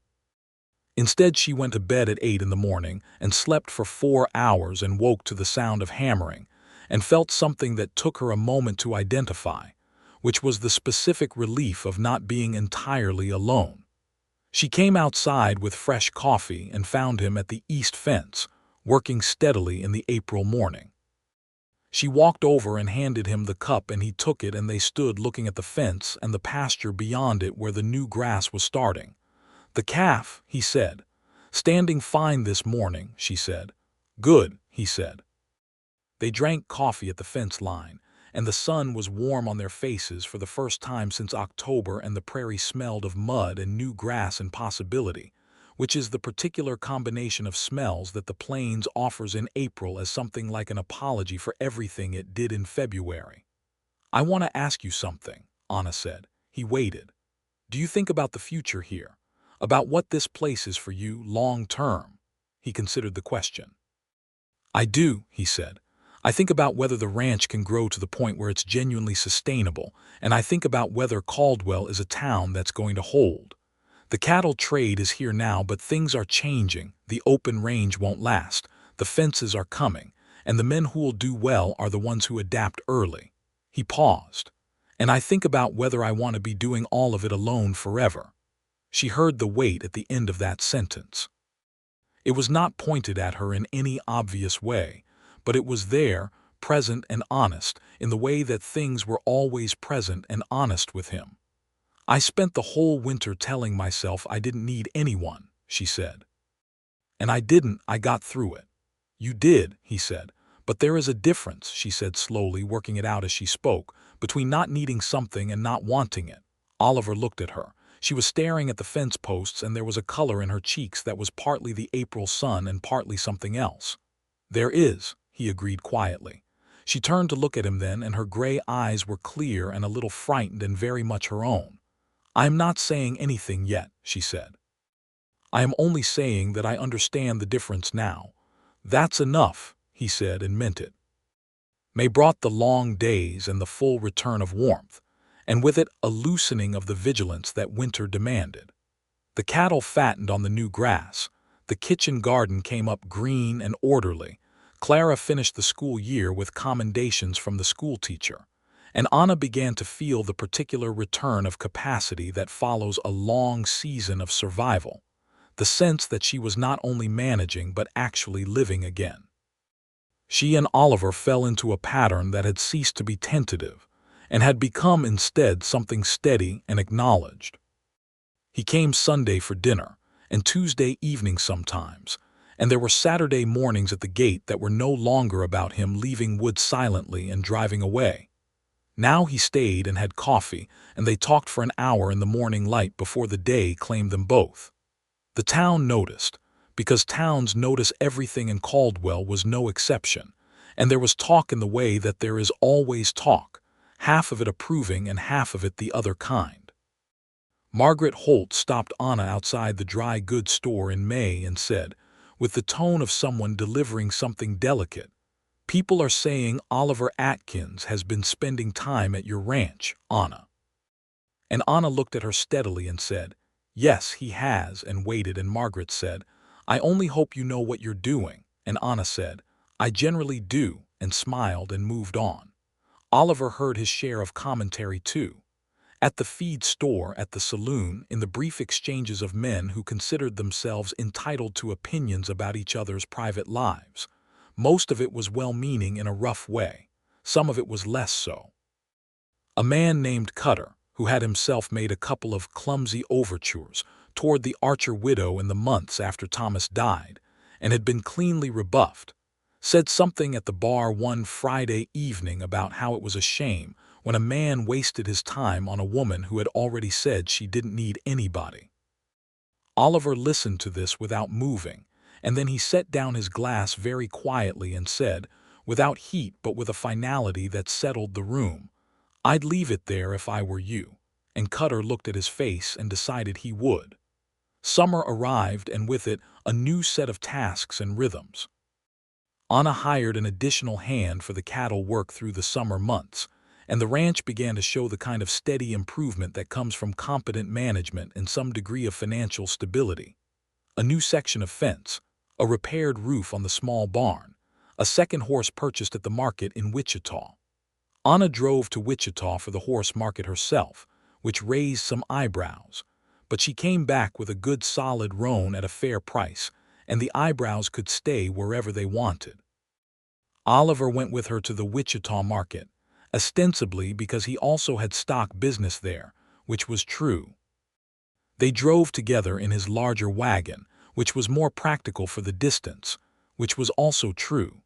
Instead, she went to bed at 8 in the morning and slept for 4 hours and woke to the sound of hammering, and felt something that took her a moment to identify, which was the specific relief of not being entirely alone. She came outside with fresh coffee and found him at the east fence, working steadily in the April morning. She walked over and handed him the cup, and he took it, and they stood looking at the fence and the pasture beyond it where the new grass was starting. "The calf," he said. "Standing fine this morning," she said. "Good," he said. They drank coffee at the fence line, and the sun was warm on their faces for the first time since October, and the prairie smelled of mud and new grass and possibility, which is the particular combination of smells that the plains offers in April as something like an apology for everything it did in February. "I want to ask you something," Anna said. He waited. "Do you think about the future here? About what this place is for you long term?" He considered the question. "I do," he said. "I think about whether the ranch can grow to the point where it's genuinely sustainable, and I think about whether Caldwell is a town that's going to hold. The cattle trade is here now, but things are changing. The open range won't last. The fences are coming, and the men who will do well are the ones who adapt early." He paused. "And I think about whether I want to be doing all of it alone forever." She heard the weight at the end of that sentence. It was not pointed at her in any obvious way, but it was there, present and honest, in the way that things were always present and honest with him. "I spent the whole winter telling myself I didn't need anyone," she said. "And I didn't. I got through it." "You did," he said, But there is a difference, she said slowly, working it out as she spoke, between not needing something and not wanting it. Oliver looked at her. She was staring at the fence posts, and there was a color in her cheeks that was partly the April sun and partly something else. There is, he agreed quietly. She turned to look at him then, and her gray eyes were clear and a little frightened and very much her own. "I am not saying anything yet," she said. "I am only saying that I understand the difference now." "That's enough," he said, and meant it. May brought the long days and the full return of warmth, and with it a loosening of the vigilance that winter demanded. The cattle fattened on the new grass. The kitchen garden came up green and orderly. Clara finished the school year with commendations from the schoolteacher, and Anna began to feel the particular return of capacity that follows a long season of survival, the sense that she was not only managing but actually living again. She and Oliver fell into a pattern that had ceased to be tentative and had become instead something steady and acknowledged. He came Sunday for dinner, and Tuesday evening sometimes, and there were Saturday mornings at the gate that were no longer about him leaving Wood silently and driving away. Now he stayed and had coffee, and they talked for an hour in the morning light before the day claimed them both. The town noticed, because towns notice everything, and Caldwell was no exception, and there was talk in the way that there is always talk, half of it approving and half of it the other kind. Margaret Holt stopped Anna outside the dry goods store in May and said, with the tone of someone delivering something delicate, "People are saying Oliver Atkins has been spending time at your ranch, Anna." And Anna looked at her steadily and said, "Yes, he has," and waited, and Margaret said, "I only hope you know what you're doing," and Anna said, "I generally do," and smiled and moved on. Oliver heard his share of commentary too. At the feed store, at the saloon, in the brief exchanges of men who considered themselves entitled to opinions about each other's private lives. Most of it was well-meaning in a rough way. Some of it was less so. A man named Cutter, who had himself made a couple of clumsy overtures toward the Archer widow in the months after Thomas died, and had been cleanly rebuffed, said something at the bar one Friday evening about how it was a shame when a man wasted his time on a woman who had already said she didn't need anybody. Oliver listened to this without moving, and then he set down his glass very quietly and said, without heat but with a finality that settled the room, "I'd leave it there if I were you," and Cutter looked at his face and decided he would. Summer arrived, and with it a new set of tasks and rhythms. Anna hired an additional hand for the cattle work through the summer months, and the ranch began to show the kind of steady improvement that comes from competent management and some degree of financial stability. A new section of fence, a repaired roof on the small barn, a second horse purchased at the market in Wichita. Anna drove to Wichita for the horse market herself, which raised some eyebrows, but she came back with a good solid roan at a fair price, and the eyebrows could stay wherever they wanted. Oliver went with her to the Wichita market, ostensibly because he also had stock business there, which was true. They drove together in his larger wagon, which was more practical for the distance, which was also true.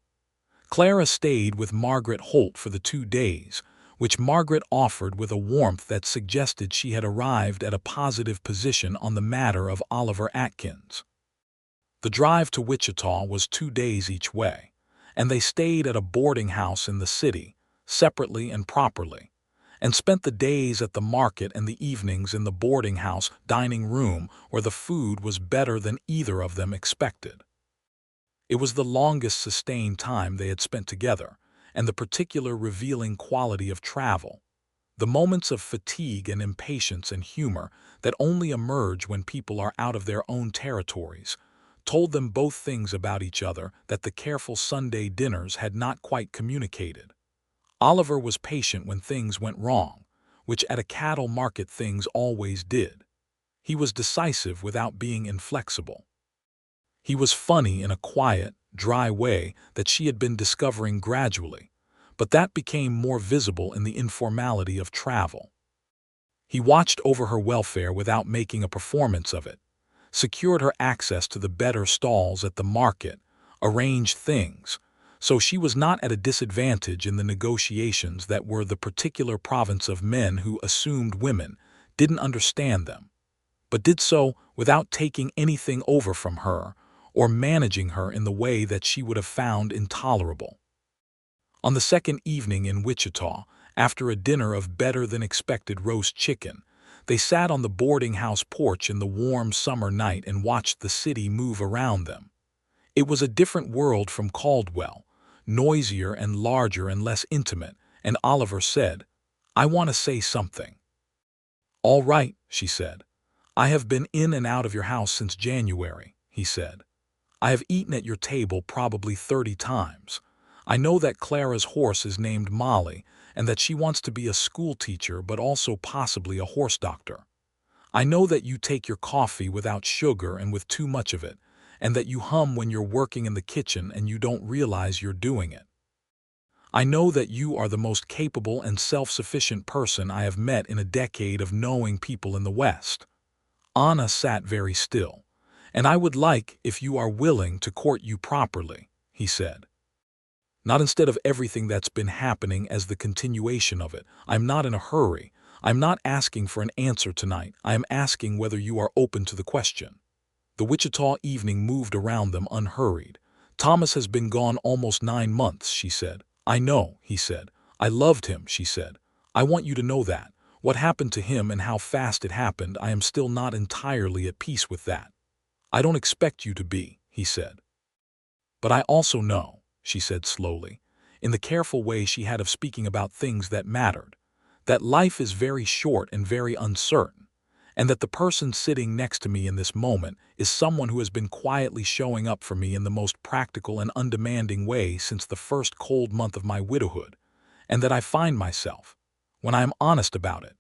Clara stayed with Margaret Holt for the 2 days, which Margaret offered with a warmth that suggested she had arrived at a positive position on the matter of Oliver Atkins. The drive to Wichita was 2 days each way, and they stayed at a boarding house in the city, separately and properly, and spent the days at the market and the evenings in the boarding house dining room where the food was better than either of them expected. It was the longest sustained time they had spent together, and the particular revealing quality of travel, the moments of fatigue and impatience and humor that only emerge when people are out of their own territories, told them both things about each other that the careful Sunday dinners had not quite communicated. Oliver was patient when things went wrong, which at a cattle market things always did. He was decisive without being inflexible. He was funny in a quiet, dry way that she had been discovering gradually, but that became more visible in the informality of travel. He watched over her welfare without making a performance of it, secured her access to the better stalls at the market, arranged things, so she was not at a disadvantage in the negotiations that were the particular province of men who assumed women didn't understand them, but did so without taking anything over from her or managing her in the way that she would have found intolerable. On the second evening in Wichita, after a dinner of better-than-expected roast chicken, they sat on the boarding house porch in the warm summer night and watched the city move around them. It was a different world from Caldwell, noisier and larger and less intimate, and Oliver said, "I want to say something." "All right," she said. "I have been in and out of your house since January," he said. "I have eaten at your table probably 30 times. I know that Clara's horse is named Molly and that she wants to be a school teacher but also possibly a horse doctor. I know that you take your coffee without sugar and with too much of it, and that you hum when you're working in the kitchen and you don't realize you're doing it. I know that you are the most capable and self-sufficient person I have met in a decade of knowing people in the West." Anna sat very still. "And I would like, if you are willing, to court you properly," he said. "Not instead of everything that's been happening as the continuation of it. I'm not in a hurry. I'm not asking for an answer tonight. I am asking whether you are open to the question." The Wichita evening moved around them unhurried. "Thomas has been gone almost 9 months," she said. "I know," he said. "I loved him," she said. "I want you to know that. What happened to him and how fast it happened, I am still not entirely at peace with that." "I don't expect you to be," he said. "But I also know," she said slowly, in the careful way she had of speaking about things that mattered, "that life is very short and very uncertain, and that the person sitting next to me in this moment is someone who has been quietly showing up for me in the most practical and undemanding way since the first cold month of my widowhood, and that I find myself, when I am honest about it,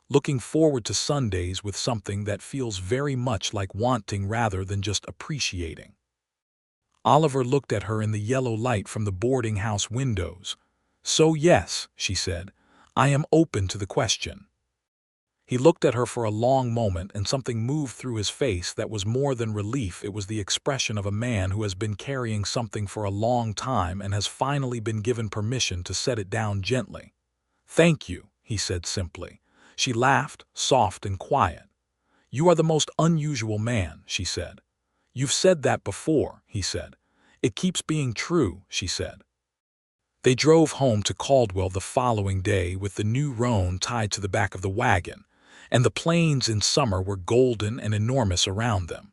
looking forward to Sundays with something that feels very much like wanting rather than just appreciating." Oliver looked at her in the yellow light from the boarding house windows. "So yes," she said, "I am open to the question." He looked at her for a long moment, and something moved through his face that was more than relief. It was the expression of a man who has been carrying something for a long time and has finally been given permission to set it down gently. "Thank you," he said simply. She laughed, soft and quiet. "You are the most unusual man," she said. "You've said that before," he said. "It keeps being true," she said. They drove home to Caldwell the following day with the new roan tied to the back of the wagon, and the plains in summer were golden and enormous around them.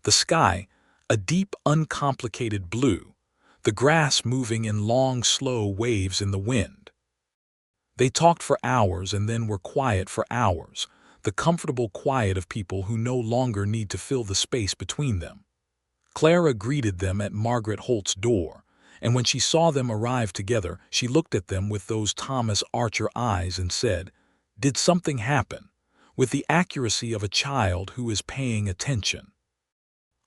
The sky, a deep, uncomplicated blue, the grass moving in long, slow waves in the wind. They talked for hours and then were quiet for hours, the comfortable quiet of people who no longer need to fill the space between them. Clara greeted them at Margaret Holt's door, and when she saw them arrive together, she looked at them with those Thomas Archer eyes and said, "Did something happen?" with the accuracy of a child who is paying attention.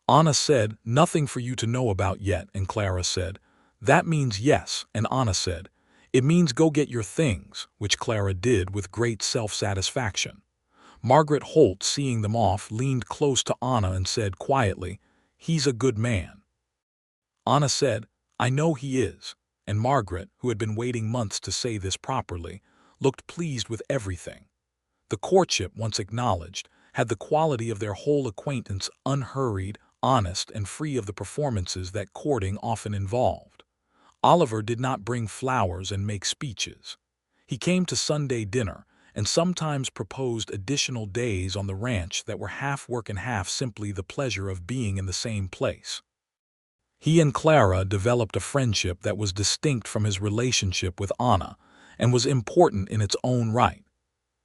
Anna said, "Nothing for you to know about yet," and Clara said, "That means yes," and Anna said, "It means go get your things," which Clara did with great self-satisfaction. Margaret Holt, seeing them off, leaned close to Anna and said quietly, "He's a good man." Anna said, "I know he is," and Margaret, who had been waiting months to say this properly, looked pleased with everything. The courtship, once acknowledged, had the quality of their whole acquaintance, unhurried, honest, and free of the performances that courting often involved. Oliver did not bring flowers and make speeches. He came to Sunday dinner and sometimes proposed additional days on the ranch that were half work and half simply the pleasure of being in the same place. He and Clara developed a friendship that was distinct from his relationship with Anna and was important in its own right.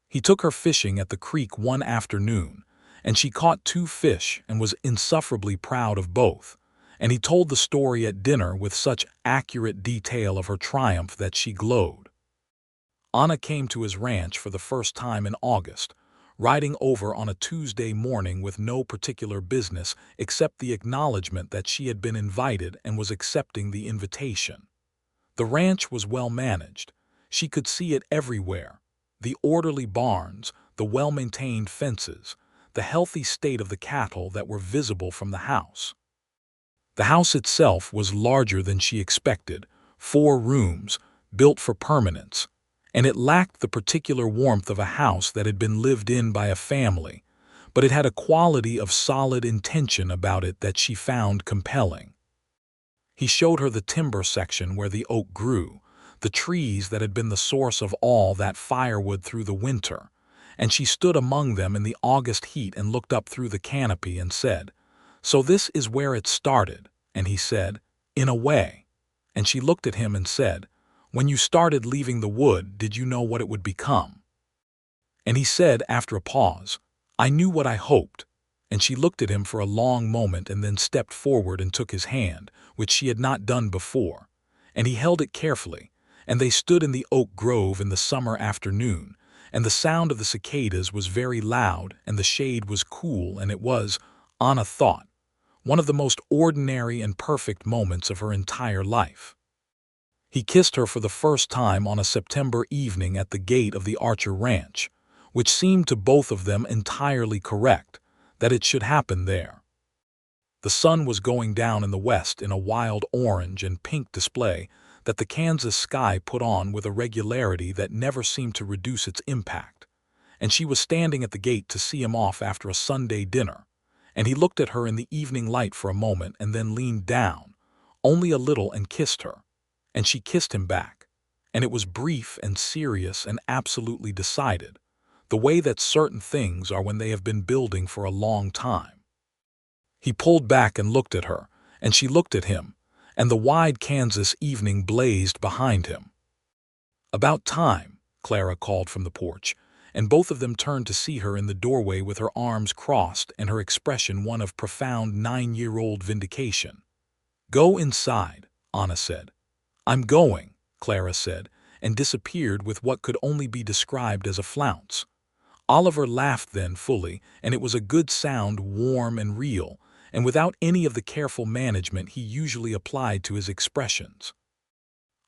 He took her fishing at the creek one afternoon, and she caught 2 fish and was insufferably proud of both, and he told the story at dinner with such accurate detail of her triumph that she glowed. Anna came to his ranch for the first time in August, riding over on a Tuesday morning with no particular business except the acknowledgement that she had been invited and was accepting the invitation. The ranch was well managed. She could see it everywhere. The orderly barns, the well-maintained fences, the healthy state of the cattle that were visible from the house. The house itself was larger than she expected, 4 rooms, built for permanence, and it lacked the particular warmth of a house that had been lived in by a family, but it had a quality of solid intention about it that she found compelling. He showed her the timber section where the oak grew, the trees that had been the source of all that firewood through the winter, and she stood among them in the August heat and looked up through the canopy and said, "So this is where it started," and he said, "In a way." And she looked at him and said, "When you started leaving the wood, did you know what it would become?" And he said after a pause, "I knew what I hoped." And she looked at him for a long moment and then stepped forward and took his hand, which she had not done before, and he held it carefully, and they stood in the oak grove in the summer afternoon, and the sound of the cicadas was very loud, and the shade was cool, and it was, Anna thought, one of the most ordinary and perfect moments of her entire life. He kissed her for the first time on a September evening at the gate of the Archer Ranch, which seemed to both of them entirely correct, that it should happen there. The sun was going down in the west in a wild orange and pink display that the Kansas sky put on with a regularity that never seemed to reduce its impact, and she was standing at the gate to see him off after a Sunday dinner, and he looked at her in the evening light for a moment and then leaned down, only a little, and kissed her, and she kissed him back, and it was brief and serious and absolutely decided, the way that certain things are when they have been building for a long time. He pulled back and looked at her, and she looked at him, and the wide Kansas evening blazed behind him. "About time," Clara called from the porch, and both of them turned to see her in the doorway with her arms crossed and her expression one of profound 9-year-old vindication. "Go inside," Anna said. "I'm going," Clara said, and disappeared with what could only be described as a flounce. Oliver laughed then fully, and it was a good sound, warm and real, and without any of the careful management he usually applied to his expressions.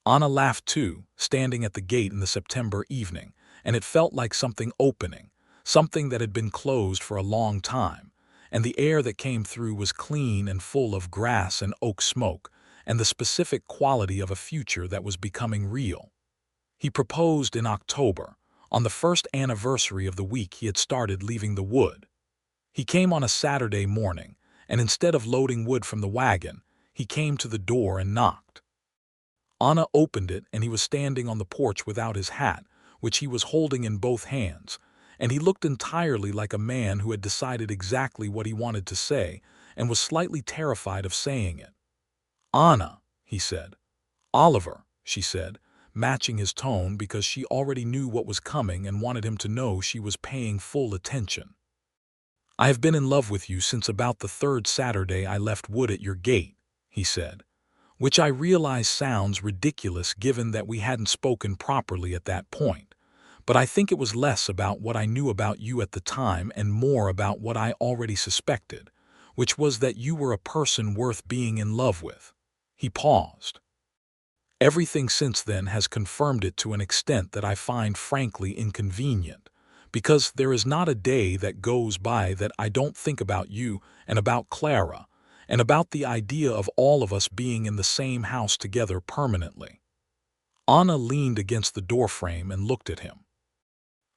Anna laughed too, standing at the gate in the September evening, and it felt like something opening, something that had been closed for a long time, and the air that came through was clean and full of grass and oak smoke, and the specific quality of a future that was becoming real. He proposed in October, on the first anniversary of the week he had started leaving the wood. He came on a Saturday morning, and instead of loading wood from the wagon, he came to the door and knocked. Anna opened it, and he was standing on the porch without his hat, which he was holding in both hands, and he looked entirely like a man who had decided exactly what he wanted to say and was slightly terrified of saying it. "Anna," he said. "Oliver," she said, matching his tone because she already knew what was coming and wanted him to know she was paying full attention. "I have been in love with you since about the 3rd Saturday I left wood at your gate," he said, which I realize sounds ridiculous given that we hadn't spoken properly at that point, but I think it was less about what I knew about you at the time and more about what I already suspected, which was that you were a person worth being in love with. He paused. "Everything since then has confirmed it to an extent that I find frankly inconvenient, because there is not a day that goes by that I don't think about you and about Clara, and about the idea of all of us being in the same house together permanently." Anna leaned against the doorframe and looked at him.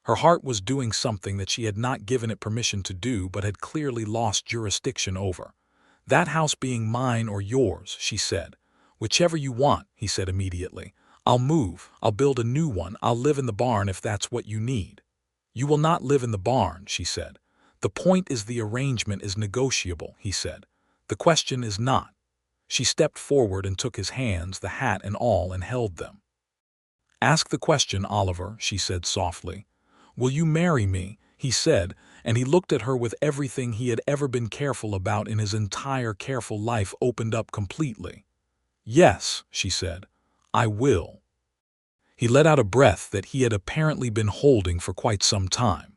Her heart was doing something that she had not given it permission to do but had clearly lost jurisdiction over. "That house being mine or yours," she said. "Whichever you want," he said immediately. "I'll move, I'll build a new one, I'll live in the barn if that's what you need." "You will not live in the barn," she said. "The point is the arrangement is negotiable," he said. "The question is not." She stepped forward and took his hands, the hat and all, and held them. "Ask the question, Oliver," she said softly. "Will you marry me?" he said, and he looked at her with everything he had ever been careful about in his entire careful life opened up completely. "Yes," she said, "I will." He let out a breath that he had apparently been holding for quite some time.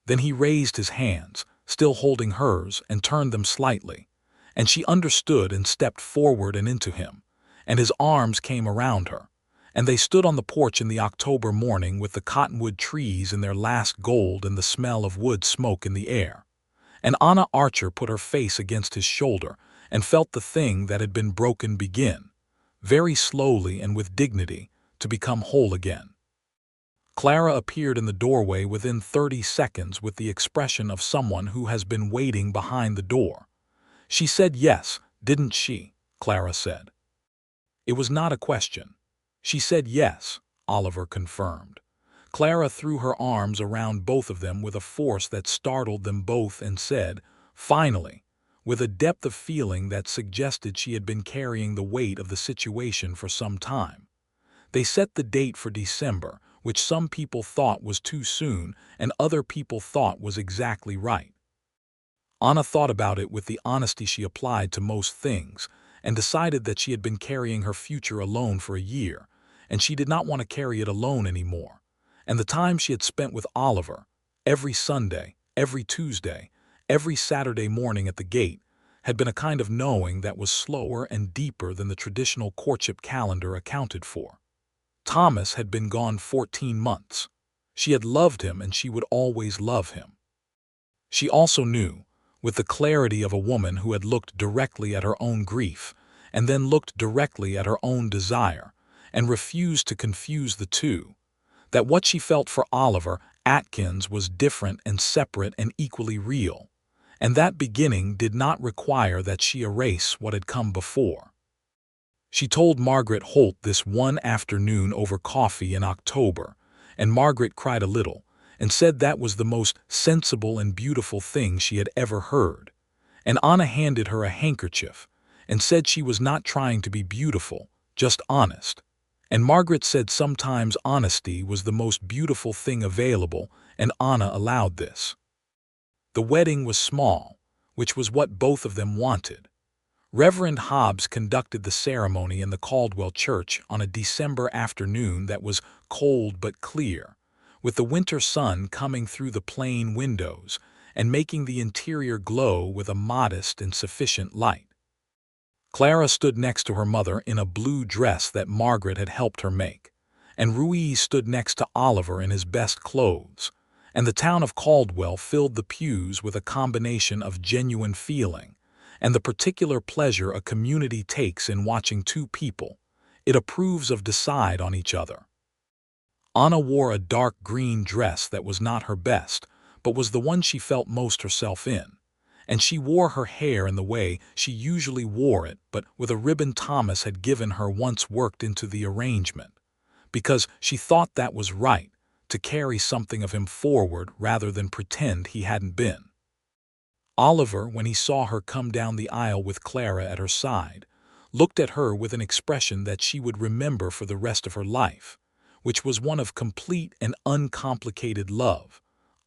Then he raised his hands, still holding hers, and turned them slightly, and she understood and stepped forward and into him, and his arms came around her, and they stood on the porch in the October morning with the cottonwood trees in their last gold and the smell of wood smoke in the air. And Anna Archer put her face against his shoulder and felt the thing that had been broken begin. very slowly and with dignity, to become whole again. Clara appeared in the doorway within 30 seconds with the expression of someone who has been waiting behind the door. She said yes, didn't she? Clara said. It was not a question. She said yes, Oliver confirmed. Clara threw her arms around both of them with a force that startled them both and said, finally, with a depth of feeling that suggested she had been carrying the weight of the situation for some time. They set the date for December, which some people thought was too soon and other people thought was exactly right. Anna thought about it with the honesty she applied to most things and decided that she had been carrying her future alone for a year, and she did not want to carry it alone anymore. And the time she had spent with Oliver, every Sunday, every Tuesday, every Saturday morning at the gate, had been a kind of knowing that was slower and deeper than the traditional courtship calendar accounted for. Thomas had been gone 14 months. She had loved him and she would always love him. She also knew, with the clarity of a woman who had looked directly at her own grief, and then looked directly at her own desire, and refused to confuse the two, that what she felt for Oliver Atkins was different and separate and equally real, and that beginning did not require that she erase what had come before. She told Margaret Holt this one afternoon over coffee in October, and Margaret cried a little, and said that was the most sensible and beautiful thing she had ever heard. And Anna handed her a handkerchief, and said she was not trying to be beautiful, just honest. And Margaret said sometimes honesty was the most beautiful thing available, and Anna allowed this. The wedding was small, which was what both of them wanted. Reverend Hobbs conducted the ceremony in the Caldwell church on a December afternoon that was cold but clear, with the winter sun coming through the plain windows and making the interior glow with a modest and sufficient light. Clara stood next to her mother in a blue dress that Margaret had helped her make, and Ruiz stood next to Oliver in his best clothes, and the town of Caldwell filled the pews with a combination of genuine feeling and the particular pleasure a community takes in watching two people it approves of decide on each other. Anna wore a dark green dress that was not her best, but was the one she felt most herself in, and she wore her hair in the way she usually wore it, but with a ribbon Thomas had given her once worked into the arrangement, because she thought that was right, to carry something of him forward rather than pretend he hadn't been. Oliver, when he saw her come down the aisle with Clara at her side, looked at her with an expression that she would remember for the rest of her life, which was one of complete and uncomplicated love,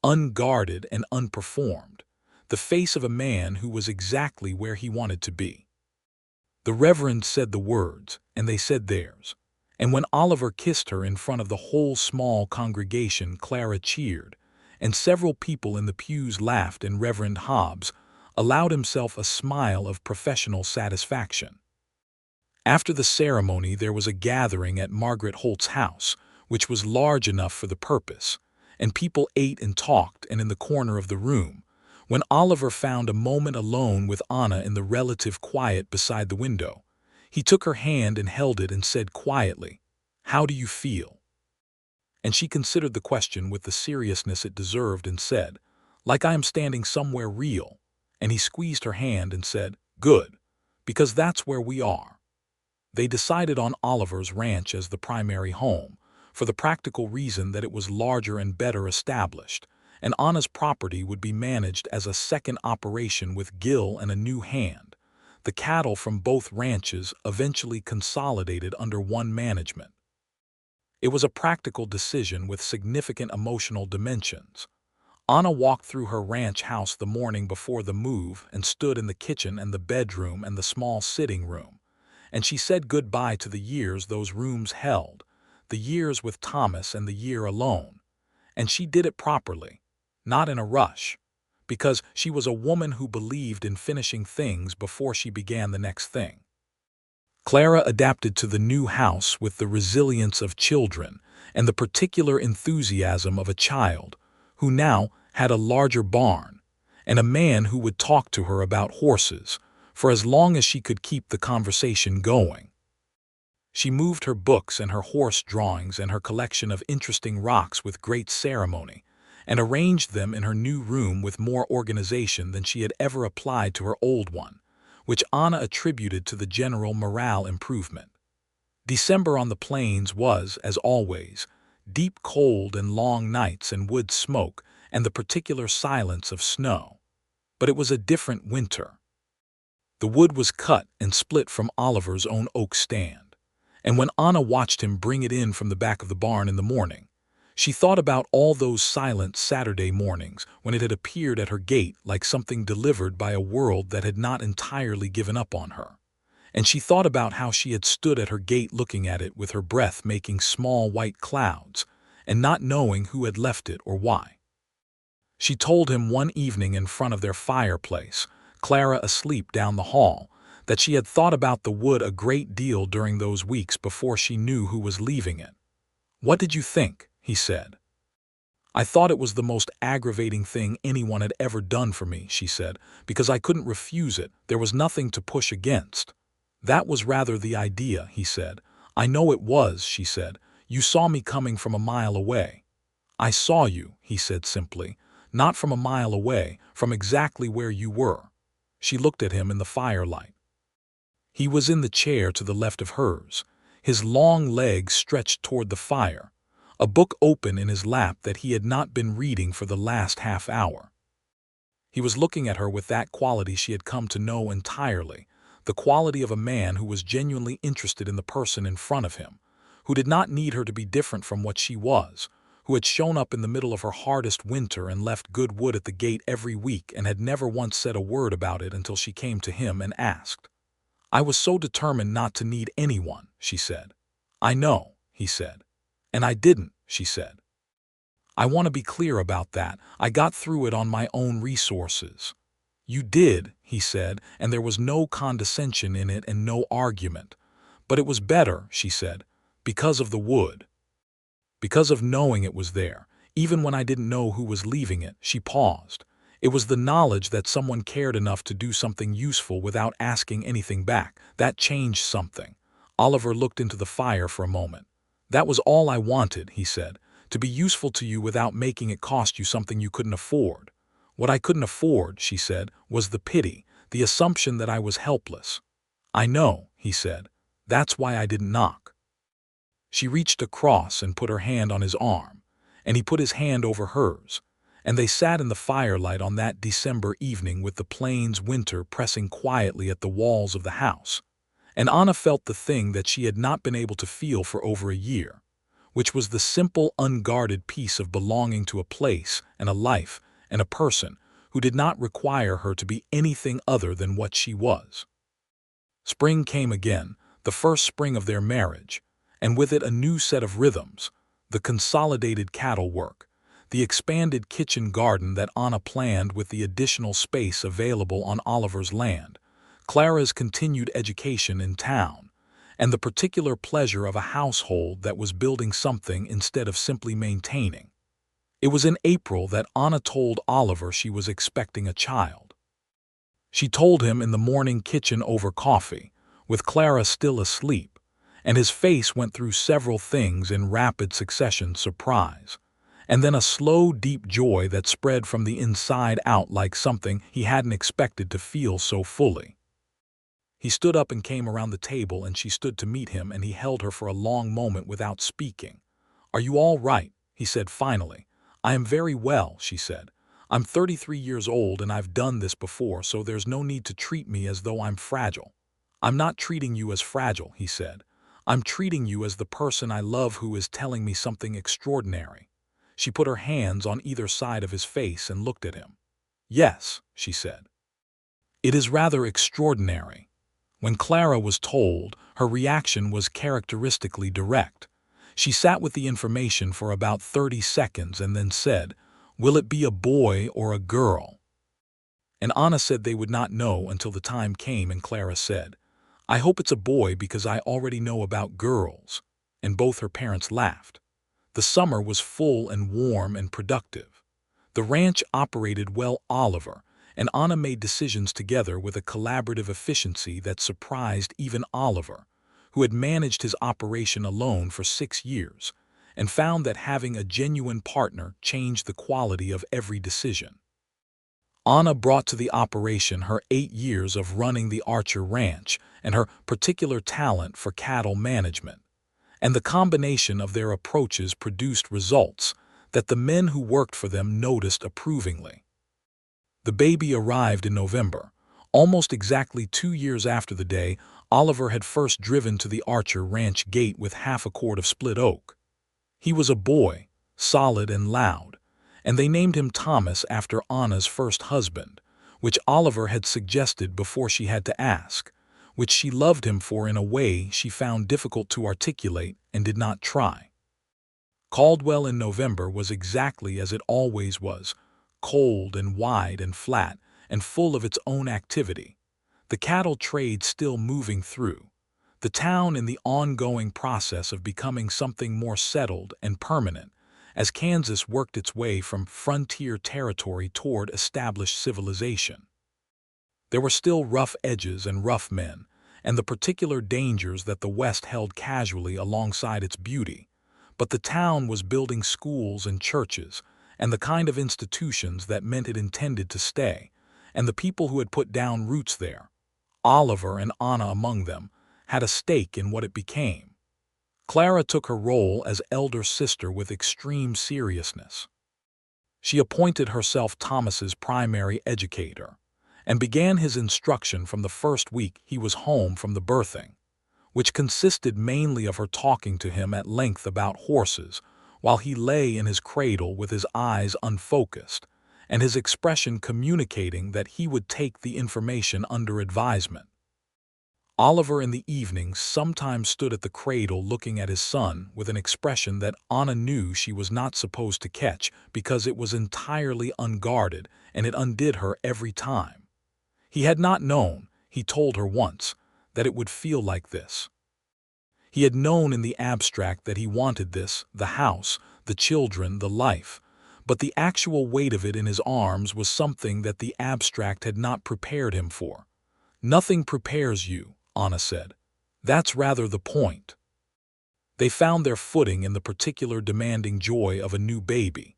unguarded and unperformed, the face of a man who was exactly where he wanted to be. The Reverend said the words, and they said theirs, and when Oliver kissed her in front of the whole small congregation, Clara cheered, and several people in the pews laughed, and Reverend Hobbs allowed himself a smile of professional satisfaction. After the ceremony there was a gathering at Margaret Holt's house, which was large enough for the purpose, and people ate and talked, and in the corner of the room, when Oliver found a moment alone with Anna in the relative quiet beside the window, he took her hand and held it and said quietly, "How do you feel?" And she considered the question with the seriousness it deserved and said, "Like I am standing somewhere real." And he squeezed her hand and said, "Good, because that's where we are." They decided on Oliver's ranch as the primary home, for the practical reason that it was larger and better established, and Anna's property would be managed as a second operation with Gil and a new hand, the cattle from both ranches eventually consolidated under one management. It was a practical decision with significant emotional dimensions. Anna walked through her ranch house the morning before the move and stood in the kitchen and the bedroom and the small sitting room, and she said goodbye to the years those rooms held, the years with Thomas and the year alone, and she did it properly, not in a rush, because she was a woman who believed in finishing things before she began the next thing. Clara adapted to the new house with the resilience of children and the particular enthusiasm of a child who now had a larger barn and a man who would talk to her about horses for as long as she could keep the conversation going. She moved her books and her horse drawings and her collection of interesting rocks with great ceremony, and arranged them in her new room with more organization than she had ever applied to her old one, which Anna attributed to the general morale improvement. December on the plains was, as always, deep cold and long nights and wood smoke and the particular silence of snow. But it was a different winter. The wood was cut and split from Oliver's own oak stand, and when Anna watched him bring it in from the back of the barn in the morning, she thought about all those silent Saturday mornings when it had appeared at her gate like something delivered by a world that had not entirely given up on her. And she thought about how she had stood at her gate looking at it with her breath making small white clouds, and not knowing who had left it or why. She told him one evening in front of their fireplace, Clara asleep down the hall, that she had thought about the wood a great deal during those weeks before she knew who was leaving it. "What did you think?" he said. "I thought it was the most aggravating thing anyone had ever done for me," she said, "because I couldn't refuse it. There was nothing to push against." "That was rather the idea," he said. "I know it was," she said. "You saw me coming from a mile away." "I saw you," he said simply, "not from a mile away, from exactly where you were." She looked at him in the firelight. He was in the chair to the left of hers, his long legs stretched toward the fire, a book open in his lap that he had not been reading for the last half hour. He was looking at her with that quality she had come to know entirely, the quality of a man who was genuinely interested in the person in front of him, who did not need her to be different from what she was, who had shown up in the middle of her hardest winter and left good wood at the gate every week and had never once said a word about it until she came to him and asked. "I was so determined not to need anyone," she said. "I know," he said. "And I didn't," she said. "I want to be clear about that. I got through it on my own resources." "You did," he said, and there was no condescension in it and no argument. "But it was better," she said, "because of the wood. Because of knowing it was there, even when I didn't know who was leaving it." She paused. "It was the knowledge that someone cared enough to do something useful without asking anything back. That changed something." Oliver looked into the fire for a moment. "That was all I wanted," he said, "to be useful to you without making it cost you something you couldn't afford." "What I couldn't afford," she said, "was the pity, the assumption that I was helpless." "I know," he said. "That's why I didn't knock." She reached across and put her hand on his arm, and he put his hand over hers, and they sat in the firelight on that December evening with the plains winter pressing quietly at the walls of the house, and Anna felt the thing that she had not been able to feel for over a year, which was the simple, unguarded peace of belonging to a place and a life and a person who did not require her to be anything other than what she was. Spring came again, the first spring of their marriage, and with it a new set of rhythms, the consolidated cattle work, the expanded kitchen garden that Anna planned with the additional space available on Oliver's land, Clara's continued education in town, and the particular pleasure of a household that was building something instead of simply maintaining. It was in April that Anna told Oliver she was expecting a child. She told him in the morning kitchen over coffee, with Clara still asleep, and his face went through several things in rapid succession: surprise, and then a slow, deep joy that spread from the inside out like something he hadn't expected to feel so fully. He stood up and came around the table, and she stood to meet him, and he held her for a long moment without speaking. "Are you all right?" he said finally. "I am very well," she said. "I'm 33 years old and I've done this before, so there's no need to treat me as though I'm fragile." "I'm not treating you as fragile," he said. "I'm treating you as the person I love who is telling me something extraordinary." She put her hands on either side of his face and looked at him. "Yes," she said. "It is rather extraordinary." When Clara was told, her reaction was characteristically direct. She sat with the information for about 30 seconds and then said, "Will it be a boy or a girl?" And Anna said they would not know until the time came, and Clara said, "I hope it's a boy because I already know about girls." And both her parents laughed. The summer was full and warm and productive. The ranch operated well. Oliver and Anna made decisions together with a collaborative efficiency that surprised even Oliver, who had managed his operation alone for 6 years, and found that having a genuine partner changed the quality of every decision. Anna brought to the operation her 8 years of running the Archer Ranch and her particular talent for cattle management, and the combination of their approaches produced results that the men who worked for them noticed approvingly. The baby arrived in November, almost exactly 2 years after the day Oliver had first driven to the Archer Ranch gate with half a cord of split oak. He was a boy, solid and loud, and they named him Thomas after Anna's first husband, which Oliver had suggested before she had to ask, which she loved him for in a way she found difficult to articulate and did not try. Caldwell in November was exactly as it always was, cold and wide and flat and full of its own activity, the cattle trade still moving through, the town in the ongoing process of becoming something more settled and permanent, as Kansas worked its way from frontier territory toward established civilization. There were still rough edges and rough men, and the particular dangers that the West held casually alongside its beauty, but the town was building schools and churches, and the kind of institutions that meant it intended to stay, and the people who had put down roots there, Oliver and Anna among them, had a stake in what it became. Clara took her role as elder sister with extreme seriousness. She appointed herself Thomas's primary educator, and began his instruction from the first week he was home from the birthing, which consisted mainly of her talking to him at length about horses, while he lay in his cradle with his eyes unfocused, and his expression communicating that he would take the information under advisement. Oliver in the evenings sometimes stood at the cradle looking at his son with an expression that Anna knew she was not supposed to catch because it was entirely unguarded and it undid her every time. He had not known, he told her once, that it would feel like this. He had known in the abstract that he wanted this, the house, the children, the life, but the actual weight of it in his arms was something that the abstract had not prepared him for. "Nothing prepares you," Anna said. "That's rather the point." They found their footing in the particular demanding joy of a new baby,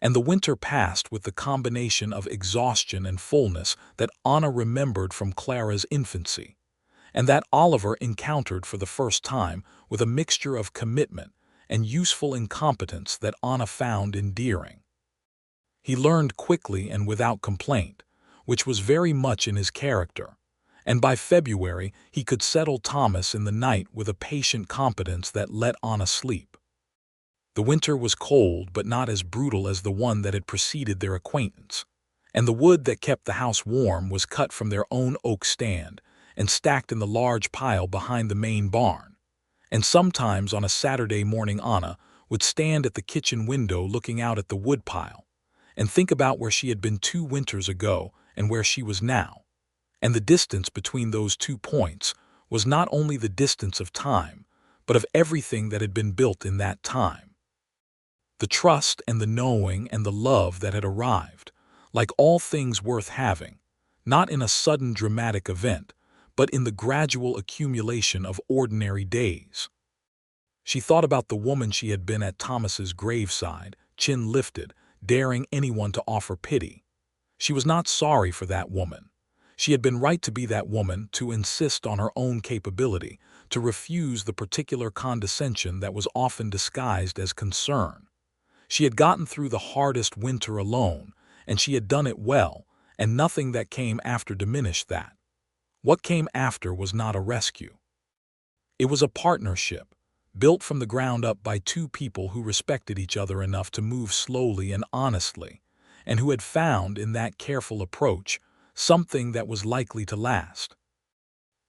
and the winter passed with the combination of exhaustion and fullness that Anna remembered from Clara's infancy, and that Oliver encountered for the first time with a mixture of commitment and useful incompetence that Anna found endearing. He learned quickly and without complaint, which was very much in his character, and by February he could settle Thomas in the night with a patient competence that let Anna sleep. The winter was cold but not as brutal as the one that had preceded their acquaintance, and the wood that kept the house warm was cut from their own oak stand and stacked in the large pile behind the main barn, and sometimes on a Saturday morning Anna would stand at the kitchen window looking out at the wood pile and think about where she had been 2 winters ago and where she was now. And the distance between those 2 points was not only the distance of time, but of everything that had been built in that time. The trust and the knowing and the love that had arrived, like all things worth having, not in a sudden dramatic event, but in the gradual accumulation of ordinary days. She thought about the woman she had been at Thomas's graveside, chin lifted, daring anyone to offer pity. She was not sorry for that woman. She had been right to be that woman, to insist on her own capability, to refuse the particular condescension that was often disguised as concern. She had gotten through the hardest winter alone, and she had done it well, and nothing that came after diminished that. What came after was not a rescue. It was a partnership, built from the ground up by 2 people who respected each other enough to move slowly and honestly, and who had found in that careful approach something that was likely to last.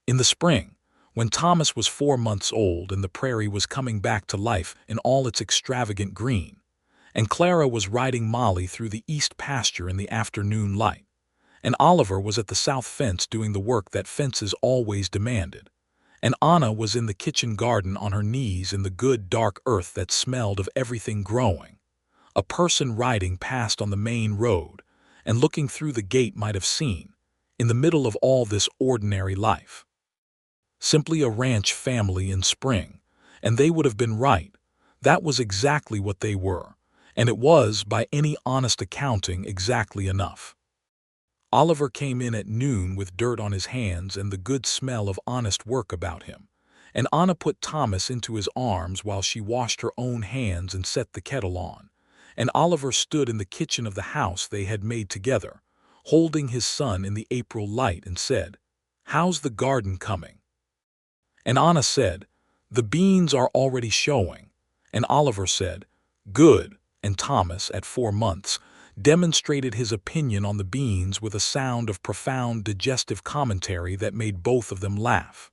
In the spring, when Thomas was 4 months old and the prairie was coming back to life in all its extravagant green, and Clara was riding Molly through the east pasture in the afternoon light, and Oliver was at the south fence doing the work that fences always demanded, and Anna was in the kitchen garden on her knees in the good dark earth that smelled of everything growing, a person riding past on the main road and looking through the gate might have seen, in the middle of all this ordinary life, simply a ranch family in spring, and they would have been right. That was exactly what they were, and it was, by any honest accounting, exactly enough. Oliver came in at noon with dirt on his hands and the good smell of honest work about him, and Anna put Thomas into his arms while she washed her own hands and set the kettle on, and Oliver stood in the kitchen of the house they had made together, holding his son in the April light, and said, "How's the garden coming?" And Anna said, "The beans are already showing." And Oliver said, "Good." And Thomas, at 4 months, demonstrated his opinion on the beans with a sound of profound digestive commentary that made both of them laugh.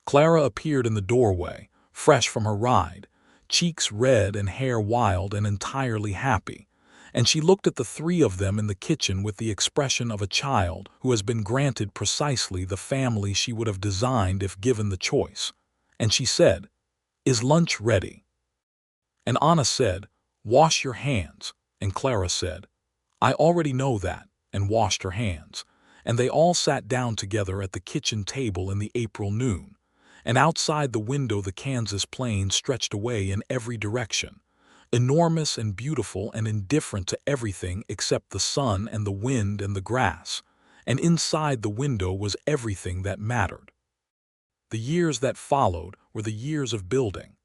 Clara appeared in the doorway, fresh from her ride, cheeks red and hair wild and entirely happy, and she looked at the three of them in the kitchen with the expression of a child who has been granted precisely the family she would have designed if given the choice. And she said, "Is lunch ready?" And Anna said, "Wash your hands." And Clara said, "I already know that," and washed her hands. And they all sat down together at the kitchen table in the April noon, and outside the window the Kansas plain stretched away in every direction, enormous and beautiful and indifferent to everything except the sun and the wind and the grass, and inside the window was everything that mattered. The years that followed were the years of building,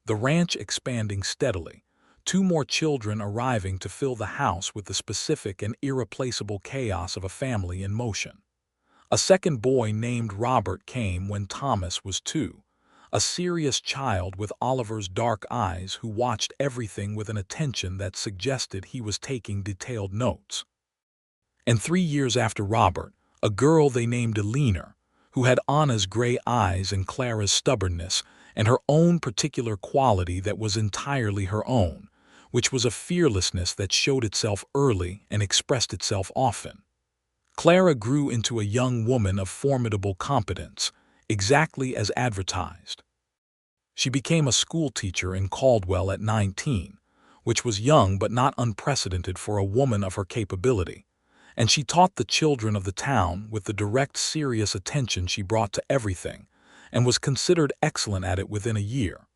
the ranch expanding steadily, 2 more children arriving to fill the house with the specific and irreplaceable chaos of a family in motion. A second boy named Robert came when Thomas was 2, a serious child with Oliver's dark eyes who watched everything with an attention that suggested he was taking detailed notes. And 3 years after Robert, a girl they named Eleanor, who had Anna's gray eyes and Clara's stubbornness and her own particular quality that was entirely her own, which was a fearlessness that showed itself early and expressed itself often. Clara grew into a young woman of formidable competence, exactly as advertised. She became a schoolteacher in Caldwell at 19, which was young but not unprecedented for a woman of her capability, and she taught the children of the town with the direct, serious attention she brought to everything, and was considered excellent at it within a year.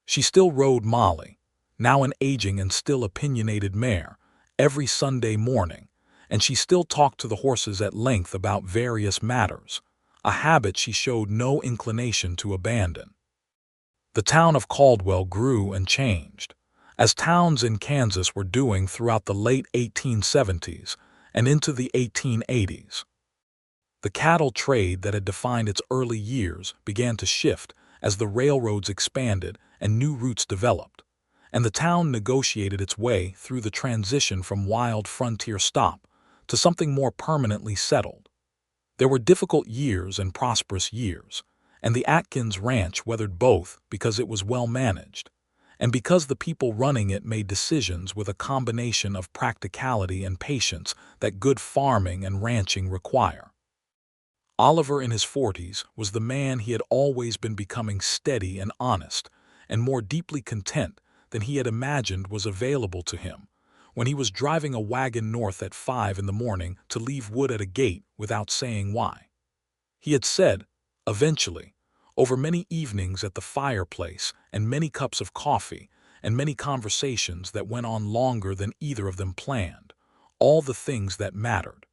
She still rode Molly, now an aging and still opinionated mare, every Sunday morning, and she still talked to the horses at length about various matters, a habit she showed no inclination to abandon. The town of Caldwell grew and changed, as towns in Kansas were doing throughout the late 1870s and into the 1880s. The cattle trade that had defined its early years began to shift as the railroads expanded and new routes developed, and the town negotiated its way through the transition from wild frontier stop to something more permanently settled. There were difficult years and prosperous years, and the Atkins ranch weathered both because it was well managed, and because the people running it made decisions with a combination of practicality and patience that good farming and ranching require. Oliver, in his 40s, was the man he had always been, becoming steady and honest, and more deeply content than he had imagined was available to him, when he was driving a wagon north at 5 in the morning to leave wood at a gate without saying why. He had said, eventually, over many evenings at the fireplace and many cups of coffee and many conversations that went on longer than either of them planned, all the things that mattered.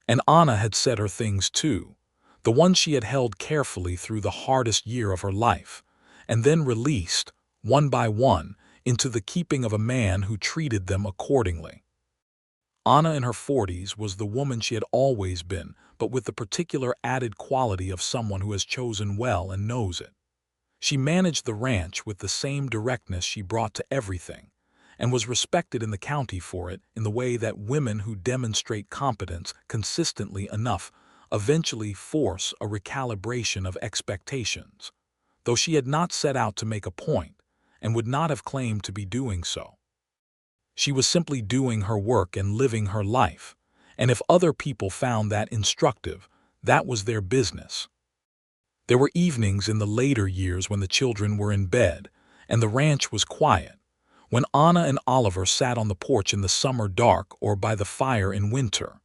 And Anna had said her things too, the ones she had held carefully through the hardest year of her life, and then released, one by one, into the keeping of a man who treated them accordingly. Anna in her 40s was the woman she had always been, but with the particular added quality of someone who has chosen well and knows it. She managed the ranch with the same directness she brought to everything, and was respected in the county for it in the way that women who demonstrate competence consistently enough eventually force a recalibration of expectations, though she had not set out to make a point, and would not have claimed to be doing so. She was simply doing her work and living her life, and if other people found that instructive, that was their business. There were evenings in the later years when the children were in bed, and the ranch was quiet, when Anna and Oliver sat on the porch in the summer dark or by the fire in winter,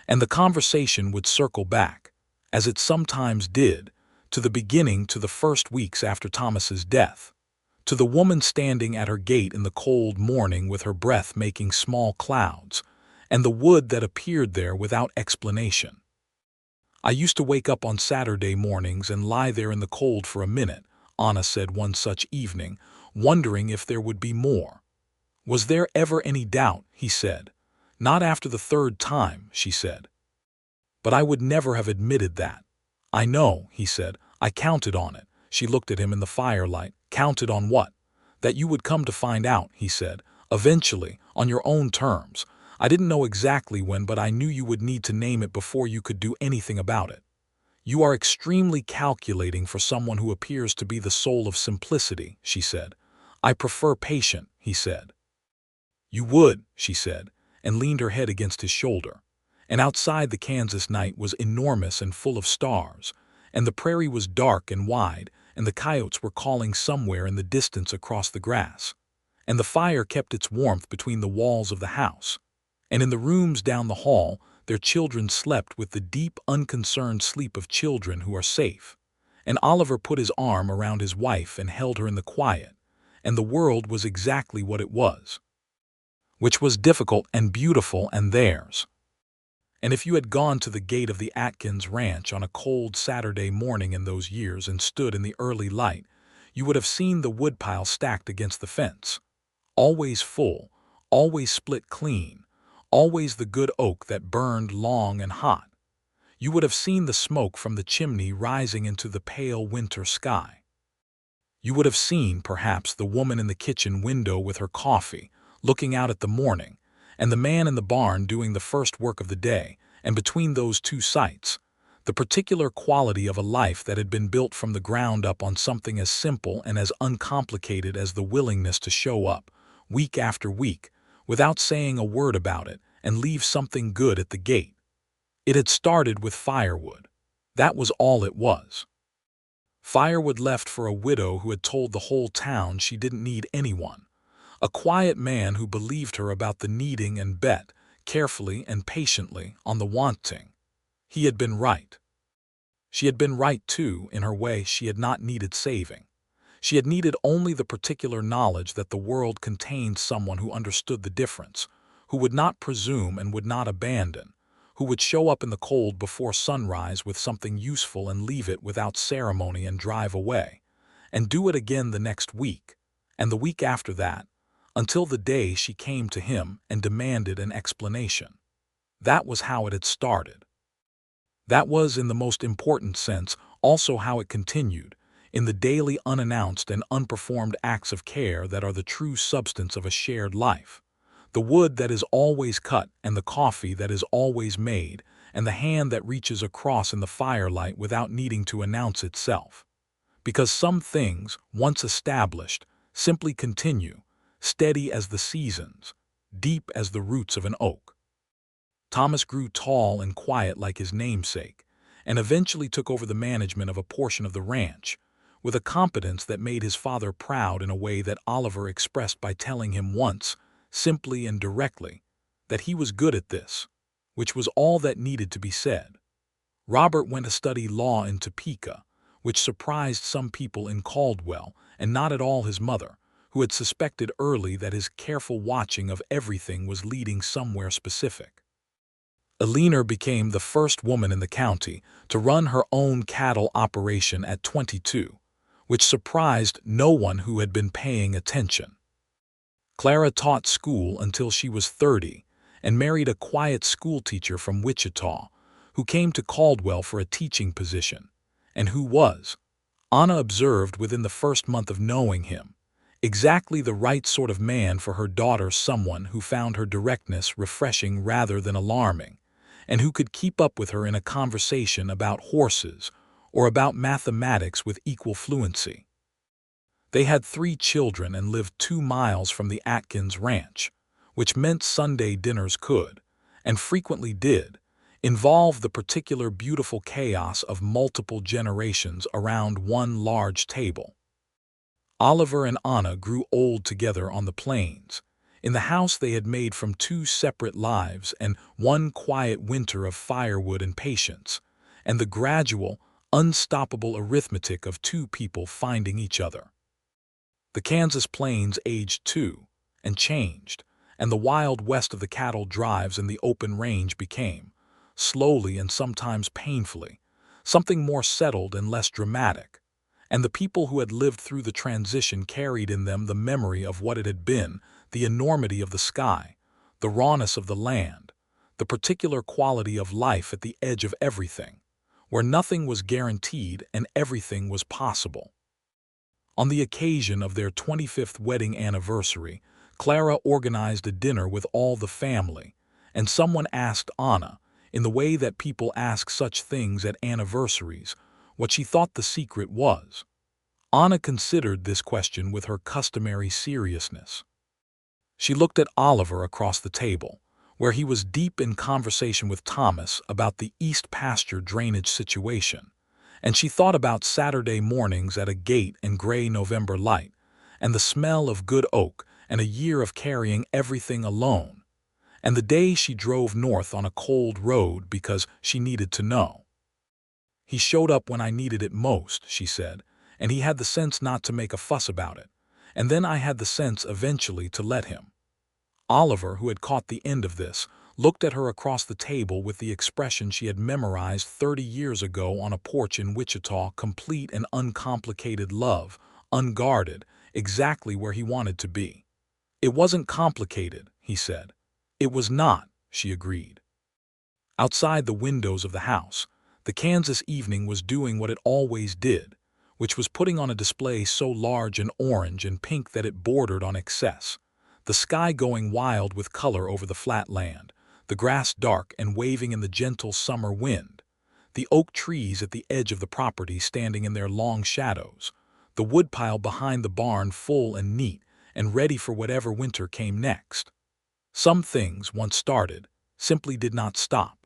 and the conversation would circle back, as it sometimes did, to the beginning to the first weeks after Thomas's death, to the woman standing at her gate in the cold morning with her breath making small clouds, and the wood that appeared there without explanation. I used to wake up on Saturday mornings and lie there in the cold for a minute, Anna said one such evening, wondering if there would be more. Was there ever any doubt, he said. Not after the third time, she said. But I would never have admitted that. I know, he said. I counted on it. She looked at him in the firelight. Counted on what? That you would come to find out, he said. Eventually, on your own terms. I didn't know exactly when, but I knew you would need to name it before you could do anything about it. You are extremely calculating for someone who appears to be the soul of simplicity, she said. I prefer patient, he said. You would, she said, and leaned her head against his shoulder. And outside the Kansas night was enormous and full of stars, and the prairie was dark and wide, and the coyotes were calling somewhere in the distance across the grass. And the fire kept its warmth between the walls of the house. And in the rooms down the hall, their children slept with the deep, unconcerned sleep of children who are safe. And Oliver put his arm around his wife and held her in the quiet, and the world was exactly what it was, which was difficult and beautiful and theirs. And if you had gone to the gate of the Atkins ranch on a cold Saturday morning in those years and stood in the early light, you would have seen the woodpile stacked against the fence. Always full, always split clean, always the good oak that burned long and hot. You would have seen the smoke from the chimney rising into the pale winter sky. You would have seen, perhaps, the woman in the kitchen window with her coffee, looking out at the morning, and the man in the barn doing the first work of the day, and between those two sights, the particular quality of a life that had been built from the ground up on something as simple and as uncomplicated as the willingness to show up, week after week, without saying a word about it, and leave something good at the gate. It had started with Firewood. That was all it was. Firewood left for a widow who had told the whole town she didn't need anyone. A quiet man who believed her about the needing and bet, carefully and patiently, on the wanting. He had been right. She had been right, too, in her way. She had not needed saving. She had needed only the particular knowledge that the world contained someone who understood the difference, who would not presume and would not abandon, who would show up in the cold before sunrise with something useful and leave it without ceremony and drive away, and do it again the next week, and the week after that, until the day she came to him and demanded an explanation. That was how it had started. That was, in the most important sense, also how it continued, in the daily unannounced and unperformed acts of care that are the true substance of a shared life. The wood that is always cut, and the coffee that is always made, and the hand that reaches across in the firelight without needing to announce itself. Because some things, once established, simply continue, steady as the seasons, deep as the roots of an oak. Thomas grew tall and quiet like his namesake, and eventually took over the management of a portion of the ranch, with a competence that made his father proud in a way that Oliver expressed by telling him once, simply and directly, that he was good at this, which was all that needed to be said. Robert went to study law in Topeka, which surprised some people in Caldwell, and not at all his mother, who had suspected early that his careful watching of everything was leading somewhere specific. Eleanor became the first woman in the county to run her own cattle operation at 22, which surprised no one who had been paying attention. Clara taught school until she was 30 and married a quiet schoolteacher from Wichita who came to Caldwell for a teaching position, and who was, Anna observed within the first month of knowing him, exactly the right sort of man for her daughter, someone who found her directness refreshing rather than alarming, and who could keep up with her in a conversation about horses or about mathematics with equal fluency. They had 3 children and lived 2 miles from the Atkins ranch, which meant Sunday dinners could, and frequently did, involve the particular beautiful chaos of multiple generations around one large table. Oliver and Anna grew old together on the plains, in the house they had made from 2 separate lives and one quiet winter of firewood and patience, and the gradual, unstoppable arithmetic of two people finding each other. The Kansas plains aged too, and changed, and the wild west of the cattle drives and the open range became, slowly and sometimes painfully, something more settled and less dramatic, and the people who had lived through the transition carried in them the memory of what it had been, the enormity of the sky, the rawness of the land, the particular quality of life at the edge of everything, where nothing was guaranteed and everything was possible. On the occasion of their 25th wedding anniversary, Clara organized a dinner with all the family, and someone asked Anna, in the way that people ask such things at anniversaries, what she thought the secret was. Anna considered this question with her customary seriousness. She looked at Oliver across the table, where he was deep in conversation with Thomas about the East Pasture drainage situation, and she thought about Saturday mornings at a gate and gray November light, and the smell of good oak and a year of carrying everything alone, and the day she drove north on a cold road because she needed to know. He showed up when I needed it most, she said, and he had the sense not to make a fuss about it, and then I had the sense eventually to let him. Oliver, who had caught the end of this, looked at her across the table with the expression she had memorized 30 years ago on a porch in Wichita: complete and uncomplicated love, unguarded, exactly where he wanted to be. It wasn't complicated, he said. It was not, she agreed. Outside the windows of the house, the Kansas evening was doing what it always did, which was putting on a display so large and orange and pink that it bordered on excess, the sky going wild with color over the flat land, the grass dark and waving in the gentle summer wind, the oak trees at the edge of the property standing in their long shadows, the woodpile behind the barn full and neat and ready for whatever winter came next. Some things, once started, simply did not stop.